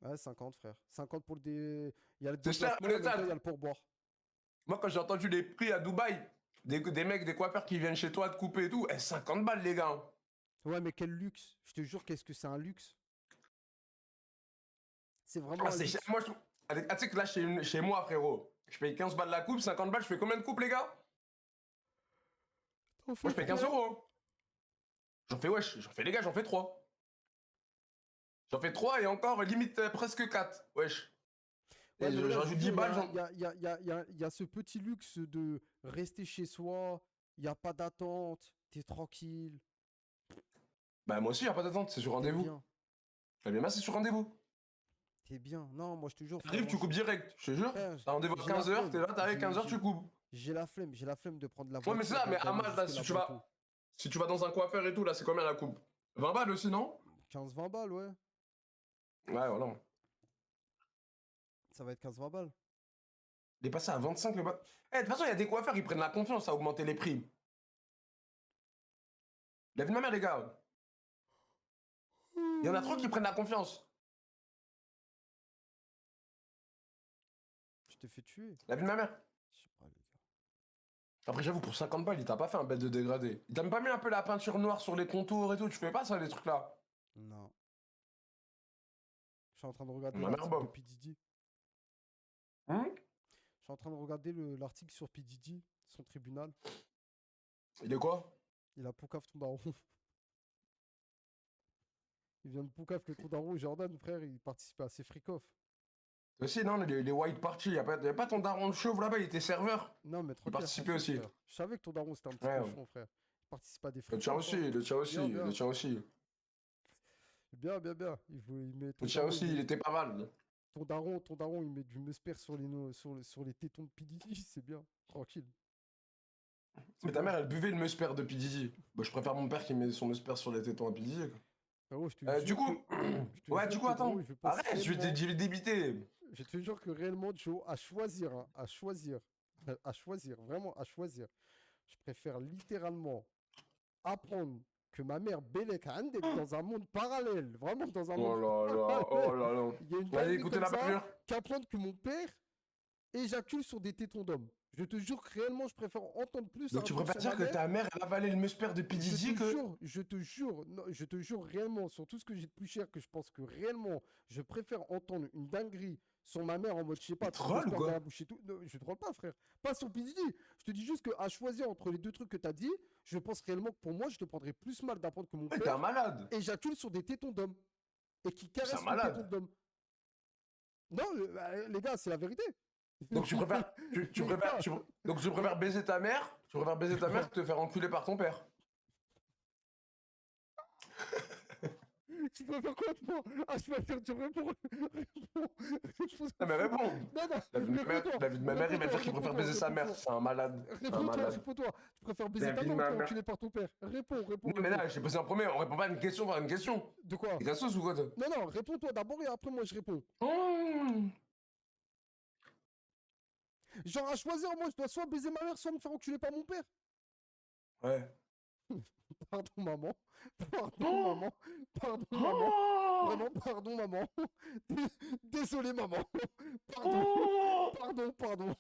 Ouais, 50, frère. 50 pour le Il y a le C'est cher, déplacement et en même temps, il y a honnêtement. le pourboire. Moi, quand j'ai entendu les prix à Dubaï, des mecs, des coiffeurs qui viennent chez toi te couper et tout, 50 balles, les gars. Ouais, mais quel luxe. Je te jure, qu'est-ce que c'est un luxe. C'est vraiment Ah, un c'est luxe. cher. Moi, ah, tu sais que là, chez moi, frérot, je paye 15 balles la coupe, 50 balles, je fais combien de coupes, les gars? T'en Moi, fais je paye 15 3. euros. Hein. J'en fais, wesh, j'en fais, les gars, j'en fais 3. J'en fais 3 et encore, limite, presque 4. Wesh. Ouais, Et mais je là, je rajoute te 10 jure, balles, il y a ce petit luxe de rester chez soi, il n'y a pas d'attente, t'es tranquille, Bah, moi aussi, y a pas d'attente, c'est sur t'es rendez-vous. bien, La BMA, c'est sur rendez-vous. t'es bien. Non, moi je te jure, frère, T'arrives, tu coupes direct, je te jure. frère, T'as rendez-vous à j'ai la 15h, t'es flemme. là, t'arrives 15h, tu coupes. J'ai la flemme de prendre la Ouais, mais c'est voiture, ça, mais à d'aller Mal, là, jusque là-bas et tout. si tu vas dans un coiffeur et tout, là, c'est combien la coupe? 20 balles aussi, non? 15-20 balles, ouais. Ouais, voilà. Ça va être 15-20 balles. Il est passé à 25 le bas. Eh, de toute façon, il y a des coiffeurs, ils prennent la confiance à augmenter les prix. La vie de ma mère, les gars. Il y en a trop qui prennent la confiance. Je t'ai fait tuer. La vie de ma mère. Je sais pas, les gars. Après, j'avoue, pour 50 balles, il t'a pas fait un bête de dégradé. Il t'a même pas mis un peu la peinture noire sur les contours et tout. Tu fais pas ça, les trucs là. Non. Je suis en train de regarder Ma mère, l'article de bon. P. Diddy. Hum. Je suis en train de regarder l'article sur P. Diddy, son tribunal. Il est quoi? Il a poucave ton daron. Il vient de poucave que ton daron, Jordan, frère, il participait à ses freak-off. Toi aussi, non, les white party. Y a pas ton daron de chauve là-bas, il était serveur. Non, mais Il tranquille, participait Hassoul, aussi. frère. Je savais que ton daron, c'était un petit Ouais. cochon, frère. Il participe à des Le tien freak-off, aussi, hein. le tien aussi, Bien, bien. le tien aussi. Bien, bien, bien. Il met ton Le tien daron, aussi, il était pas mal. ton daron, il met du musper sur les tétons de P. Diddy, c'est bien. Tranquille. C'est Mais ta bien. mère, elle buvait le musper de P. Diddy. Bah, je préfère mon père qui met son musper sur les tétons à P. Diddy, quoi. Frérot, je te Du jure coup, je te ouais, jure du coup, que, gros, attends. Arrête, je vais débiter. je te jure que réellement, Joe, à choisir, hein, à choisir, vraiment à choisir, je préfère littéralement apprendre que ma mère Belek a Andek dans un monde parallèle, vraiment dans un Oh monde là là, oh parallèle, là là. il y a une Vas-y, dinguerie écoutez comme la ça, peinture. qu'apprendre que mon père éjacule sur des tétons d'homme. Je te jure que réellement, je préfère entendre plus un Donc tu truc préfères sur dire ma que mère. ta mère, elle avalait le musper de P. Diddy que... Je te jure réellement, sur tout ce que j'ai de plus cher, que je pense que réellement, je préfère entendre une dinguerie sur ma mère en mode, je sais pas, tu troll ou dans quoi? la bouche et tout. Non, je troll pas, frère. Pas sur PDD. Je te dis juste qu'à choisir entre les deux trucs que t'as dit, je pense réellement que pour moi, je te prendrais plus mal d'apprendre que mon Ouais, t'es un père malade. éjacule sur des tétons d'homme. Et qui C'est un caresse le téton malade. d'homme. Non, les gars, c'est la vérité. Donc tu préfères, tu Les préfères, gars, donc tu préfères baiser ta mère, tu préfères baiser ta mère que te faire enculer par ton père. tu préfères quoi, toi? Ah, je préfère, tu réponds. Réponds. Non mais réponds. Non, non, La vie de ma mère, réponds-toi. la vie de ma mère, il va dire qu'il préfère Réponds-toi, baiser sa mère. réponds-toi. C'est un malade. C'est un Réponds-toi, malade. réponds-toi. Tu préfères La baiser ta vie de mère ou ma te faire mère. enculer par ton père? Réponds, Non mais réponds. là, j'ai posé un premier, on répond pas à une question par une question. De quoi? T'es cassos ou quoi toi? Non, non, réponds-toi d'abord et après moi je réponds. Mmh. Genre à choisir, moi je dois soit baiser ma mère, soit me faire enculer par mon père. Ouais. Pardon maman. Pardon Oh. maman. Pardon maman. Oh. Vraiment, pardon maman. Désolé maman. Pardon. Oh. Pardon.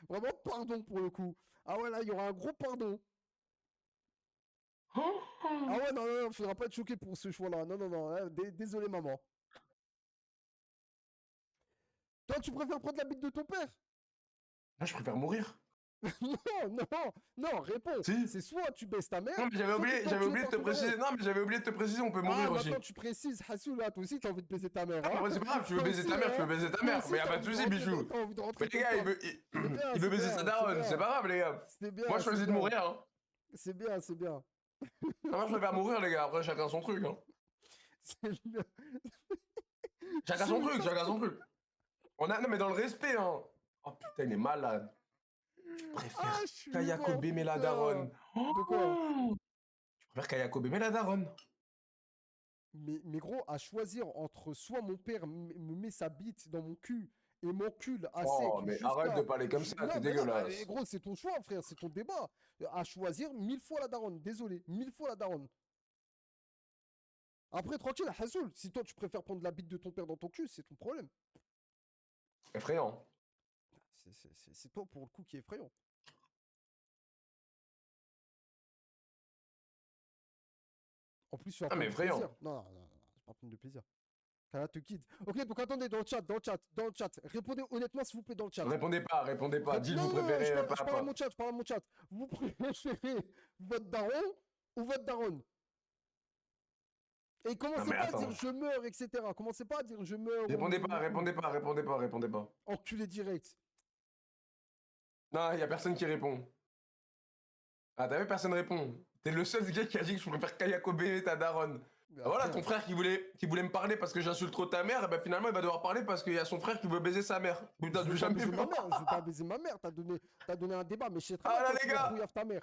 Vraiment pardon pour le coup. Ah ouais là, il y aura un gros pardon. Oh. Ah ouais, non, faudra pas être choqué pour ce choix-là. Non, hein, désolé maman. Toi, tu préfères prendre la bite de ton père? Là, je préfère mourir. Non, réponds. Si. C'est soit tu baisses ta mère, Non mais soit tu te fais j'avais enculer oublié de par te ton préciser. daron. Non mais j'avais oublié de te préciser, on peut Ah, mourir aussi. maintenant tu précises, Hassou, là, toi aussi t'as envie de baiser ta mère, Ah, hein? mais c'est pas grave, tu veux Toi baiser aussi, ta mère, tu hein? veux baiser ta Toi mère. aussi, Mais y a t'as pas de envie de soucis, rentrer bijou. dans- t'as envie de Mais rentrer les gars, dedans. il bien, veut c'est baiser bien, sa c'est daronne, bien. c'est pas grave les gars. C'est bien, Moi je c'est choisis de bien. mourir. Hein. C'est bien. Non, moi je préfère mourir les gars, après chacun son truc. Hein. C'est bien. Chacun son truc, chacun son truc. Non mais dans le respect, hein. Oh putain, il est malade. Je préfère Ah, je suis Kayako mort, Beme la putain. daronne. De quoi? Je préfère Kayako Beme la daronne. Mais gros, à choisir entre soit mon père me met sa bite dans mon cul et m'encule à Oh, sec mais arrête de jusqu'à... parler comme ça, Non, t'es mais non, bah, dégueulasse. gros, c'est ton choix, frère, c'est ton débat. À choisir 1000 fois la daronne, désolé, 1000 fois la daronne. Après, tranquille, Hassoul, si toi tu préfères prendre la bite de ton père dans ton cul, c'est ton problème. Effrayant. C'est toi pour le coup qui est effrayant. En plus, tu vas Ah, mais prendre du plaisir. effrayant. Non, je vais pas prendre de plaisir. Kana te guide. Ok, donc attendez, dans le chat. Répondez honnêtement, s'il vous plaît, dans le chat. Répondez pas. Dites Non, vous non, préférez je pas. parle à mon chat. Vous préférez votre daron ou votre daronne? Et Non commencez mais pas à dire attends. je meurs, etc. Commencez pas à dire je meurs. Répondez pas. Enculé direct. Non, y a personne qui répond. Ah, t'as vu, personne répond. T'es le seul gars qui a dit que je préfère Kayako Beme ta daronne. Mais Ah, voilà, après, ton frère qui voulait me parler parce que j'insulte trop ta mère, et ben finalement il va devoir parler parce qu'il y a son frère qui veut baiser sa mère. Putain, je du veux pas jamais baiser vu. ma mère. Je veux pas baiser ma mère. T'as donné un débat, mais je sais très Ah bien là, toi, les tu vas gars. brouillard ta mère.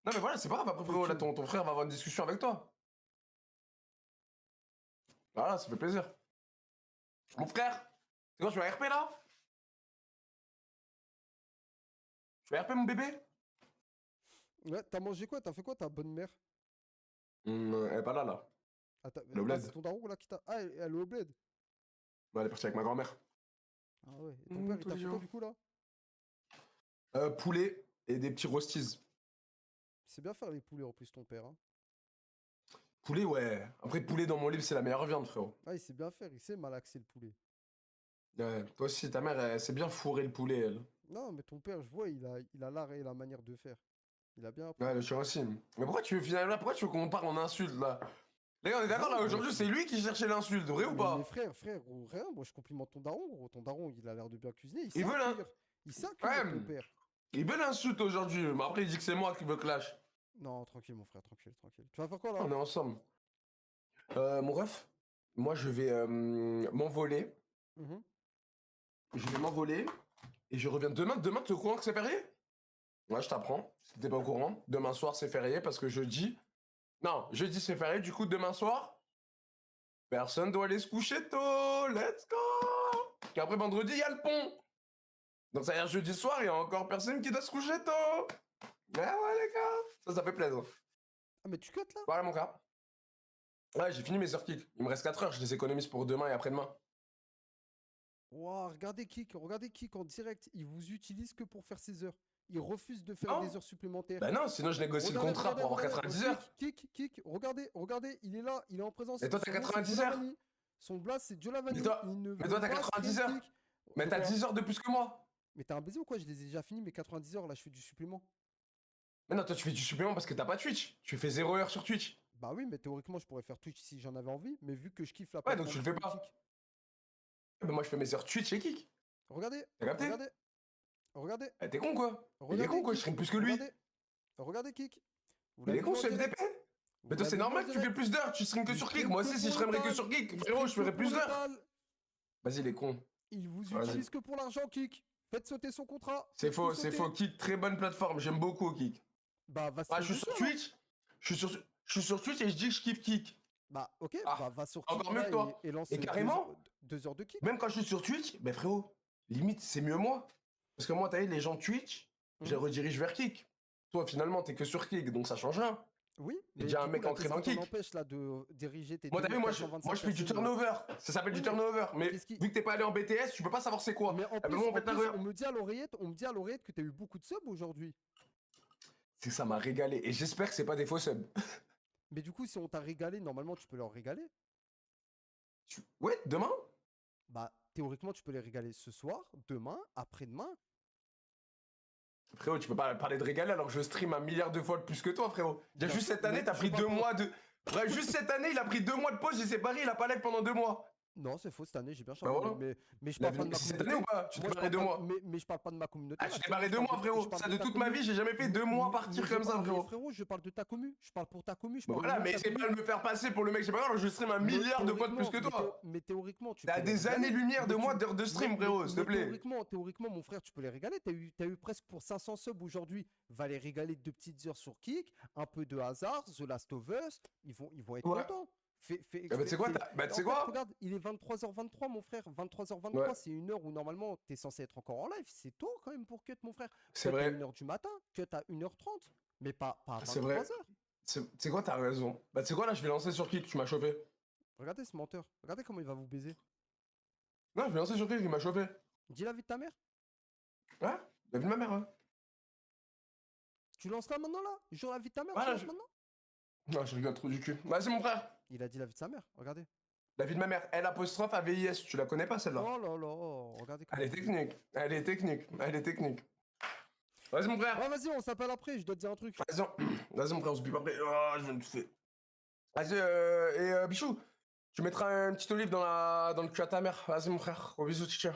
Non mais voilà, c'est pas grave, après frérot, là ton frère va avoir une discussion avec toi. Voilà, ça fait plaisir. Mon frère, c'est quoi, tu vas RP là? Tu vas RP mon bébé? Ouais, t'as mangé quoi? T'as fait quoi ta bonne mère? Elle est pas là. Ah, Le bled. c'est ton daron là qui t'a... Ah, elle est au bled. Ouais, elle est partie avec ma grand-mère. Ah ouais. Et ton père, il t'a fait quoi du coup là? Poulet et des petits rosties. C'est bien faire les poulets en plus ton père. Hein. Poulet, ouais. Après, poulet dans mon livre, c'est la meilleure viande, frérot. Ah, il sait bien faire. Il sait malaxer le poulet. Ouais, toi aussi, ta mère, elle sait bien fourrer le poulet, elle. Non, mais ton père, je vois, il a l'art et la manière de faire. Il a bien appris. Ouais, le chien aussi. Mais pourquoi tu veux finalement, pourquoi tu veux qu'on parle en insulte, là? Les gars, on est d'accord, là, aujourd'hui, c'est lui qui cherchait l'insulte, vrai ou Mais pas? frère, gros, rien. Moi, je complimente ton daron, gros. Ton daron, il a l'air de bien cuisiner. Il veut là. Il sait accueillir ton père. Il veut l'insulte aujourd'hui, mais après, il dit que c'est moi qui veux clash. Non, tranquille, mon frère, tranquille. Tu vas faire quoi là? On est ensemble. Mon ref, moi, je vais m'envoler. Mhm. Je vais m'envoler et je reviens demain. Demain, tu es au courant que c'est férié? Ouais, je t'apprends. Si t'es pas au courant, demain soir, c'est férié parce que jeudi. Non, jeudi, c'est férié. Du coup, demain soir, personne doit aller se coucher tôt. Let's go! Et après, vendredi, il y a le pont. Donc, ça veut dire jeudi soir, il y a encore personne qui doit se coucher tôt. Ouais, les gars. Ça fait plaisir. Ah, mais tu cut là? Voilà, mon gars. Ouais, j'ai fini mes heures kick. Il me reste 4 heures. Je les économise pour demain et après-demain. Wow, regardez Kik en direct. Il vous utilise que pour faire ses heures. Il refuse de faire Non. des heures supplémentaires. Bah non, sinon je négocie le contrat pour avoir 90 heures. Kik, regardez, il est là, il est en présence. Et toi, t'as Son nom, c'est 90 heures? Bonamani. Son blast, c'est Giovanni. Mais toi, Il ne mais veut toi, t'as pas 90 stream heures. kick. Mais De t'as quoi? 10 heures de plus que moi. Mais t'as un baiser ou quoi? Je les ai déjà finis, mes 90 heures, là, je fais du supplément. Mais non, toi, tu fais du supplément parce que t'as pas Twitch. Tu fais 0 heure sur Twitch. Bah oui, mais théoriquement, je pourrais faire Twitch si j'en avais envie, mais vu que je kiffe la Ouais, donc tu plateforme le fais pas. Kick. Mais moi, je fais mes heures Twitch et Kick. Regardez, T'as capté? regardez, regardez, Eh, t'es con, quoi. Il est regardez con, quoi. Je Kick. stream plus que lui. Regardez, regardez Kick. Vous Il est l'avez con, vu en ce direct? FDP. Vous Mais toi, c'est l'avez vu en normal que tu fais direct? plus d'heures. Tu stream que Il sur Kick. stream Moi que aussi, si pour je le streamerais que tal. sur Kick, Il frérot, stream je que ferais pour plus le d'heures. tal. Vas-y, il est con. Il vous Vas-y. utilise que pour l'argent, Kick. Faites sauter son contrat. C'est Faites-le faux, c'est sauter. faux. Kick, très bonne plateforme. J'aime beaucoup Kick. Bah, va Ah, je stream suis sur dessus, alors. Twitch. Je suis sur Twitch et je dis que je kiffe Kick. Bah, ok, Ah, bah, va sur encore Kick mieux là que toi. et lance Et carrément, 2 heures de Kick. même quand je suis sur Twitch, ben frérot, limite, c'est mieux moi. Parce que moi, t'as vu, les gens de Twitch, je les Mhm. redirige vers Kick. Toi, finalement, t'es que sur Kick, donc ça change rien. Oui, Il y a mais déjà un du mec coup, là, entré qu'est-ce dans qui t'en Kick. empêche là de diriger tes Moi, t'as vu, moi, je 2425 fais du personnes, turnover. Ça s'appelle du Oui. turnover. Mais Qu'est-ce qui- vu que t'es pas allé en BTS, tu peux pas savoir c'est quoi. Mais en Eh ben, plus, moi, en fait, là, regarde. on me dit à l'oreillette que t'as eu beaucoup de subs aujourd'hui. C'est que ça m'a régalé. Et j'espère que c'est pas des faux subs. Mais du coup, si on t'a régalé, normalement, tu peux leur régaler. Ouais, demain? Bah, théoriquement, tu peux les régaler ce soir, demain, après-demain. Frérot, tu peux pas parler de régaler alors que je stream 1 milliard de fois de plus que toi, frérot. Il y a Bien juste sûr, cette année, mais t'as je pris parle 2 pas- mois de. Ouais, juste cette année, il a pris 2 mois de pause, il s'est barré, il a pas live pendant 2 mois. Non, c'est faux, cette année, j'ai bien Bah charbonné. voilà. Mais je parle pas de ma C'est cette communauté. année ou pas? Tu t'es Moi, je barré parle 2 pas- mois. mais je parle pas de ma communauté. Ah, là, tu t'es tu vois, barré je 2 parle mois, je frérot. parle Ça, de de ta toute ma commu. vie, j'ai jamais fait 2 mois partir comme ça, Mais frérot. frérot, je parle de ta commu. Je parle pour ta commu. Je Bah parle voilà, au nom de mais ta essaie commu. pas de me faire passer pour le mec, c'est pas grave, alors je stream 1 milliard de fois de plus que toi. Mais théoriquement, tu T'as peux les des régaler. années-lumière de Mais moi tu- d'heures de stream, frérot, s'il te plaît. Théoriquement, mon frère, tu peux les régaler. T'as eu presque pour 500 subs aujourd'hui. Va les régaler 2 petites heures sur Kick, un peu de hasard, The Last of Us. Ils vont être Ouais. contents. Bah, tu sais quoi, En tu sais fait, quoi? regarde, il est 23h23, mon frère. 23h23, Ouais. c'est une heure où normalement t'es censé être encore en live. C'est tôt quand même pour cut, mon frère. C'est Cut à vrai. 1h du matin, cut à 1h30. Mais pas à C'est vrai. 23h. Tu sais quoi, t'as raison. Bah, tu sais quoi, là, je vais lancer sur Kick, tu m'as chauffé. Regardez ce menteur. Regardez comment il va vous baiser. Non, je vais lancer sur Kick, il m'a chauffé. Dis la vie de ta mère. Ouais, la vie de ma mère, ouais. Tu lances là maintenant là. Jure la vie de ta mère. Voilà, tu lances maintenant. Non, je rigole trop du cul. Vas-y, mon frère. Il a dit la vie de sa mère. Regardez. La vie de ma mère, L apostrophe AVIS, tu la connais pas celle-là? Oh là là. Regardez comment. Elle est technique, elle est technique, elle est technique. Vas-y, mon frère. Ouais, vas-y, on s'appelle après. Je dois te dire un truc. Vas-y, vas-y, mon frère, on se bip après. Oh, je viens de faire. Vas-y, Bichou, tu mettras un petit olive dans le cul à ta mère. Vas-y, mon frère. Gros bisous, tiens.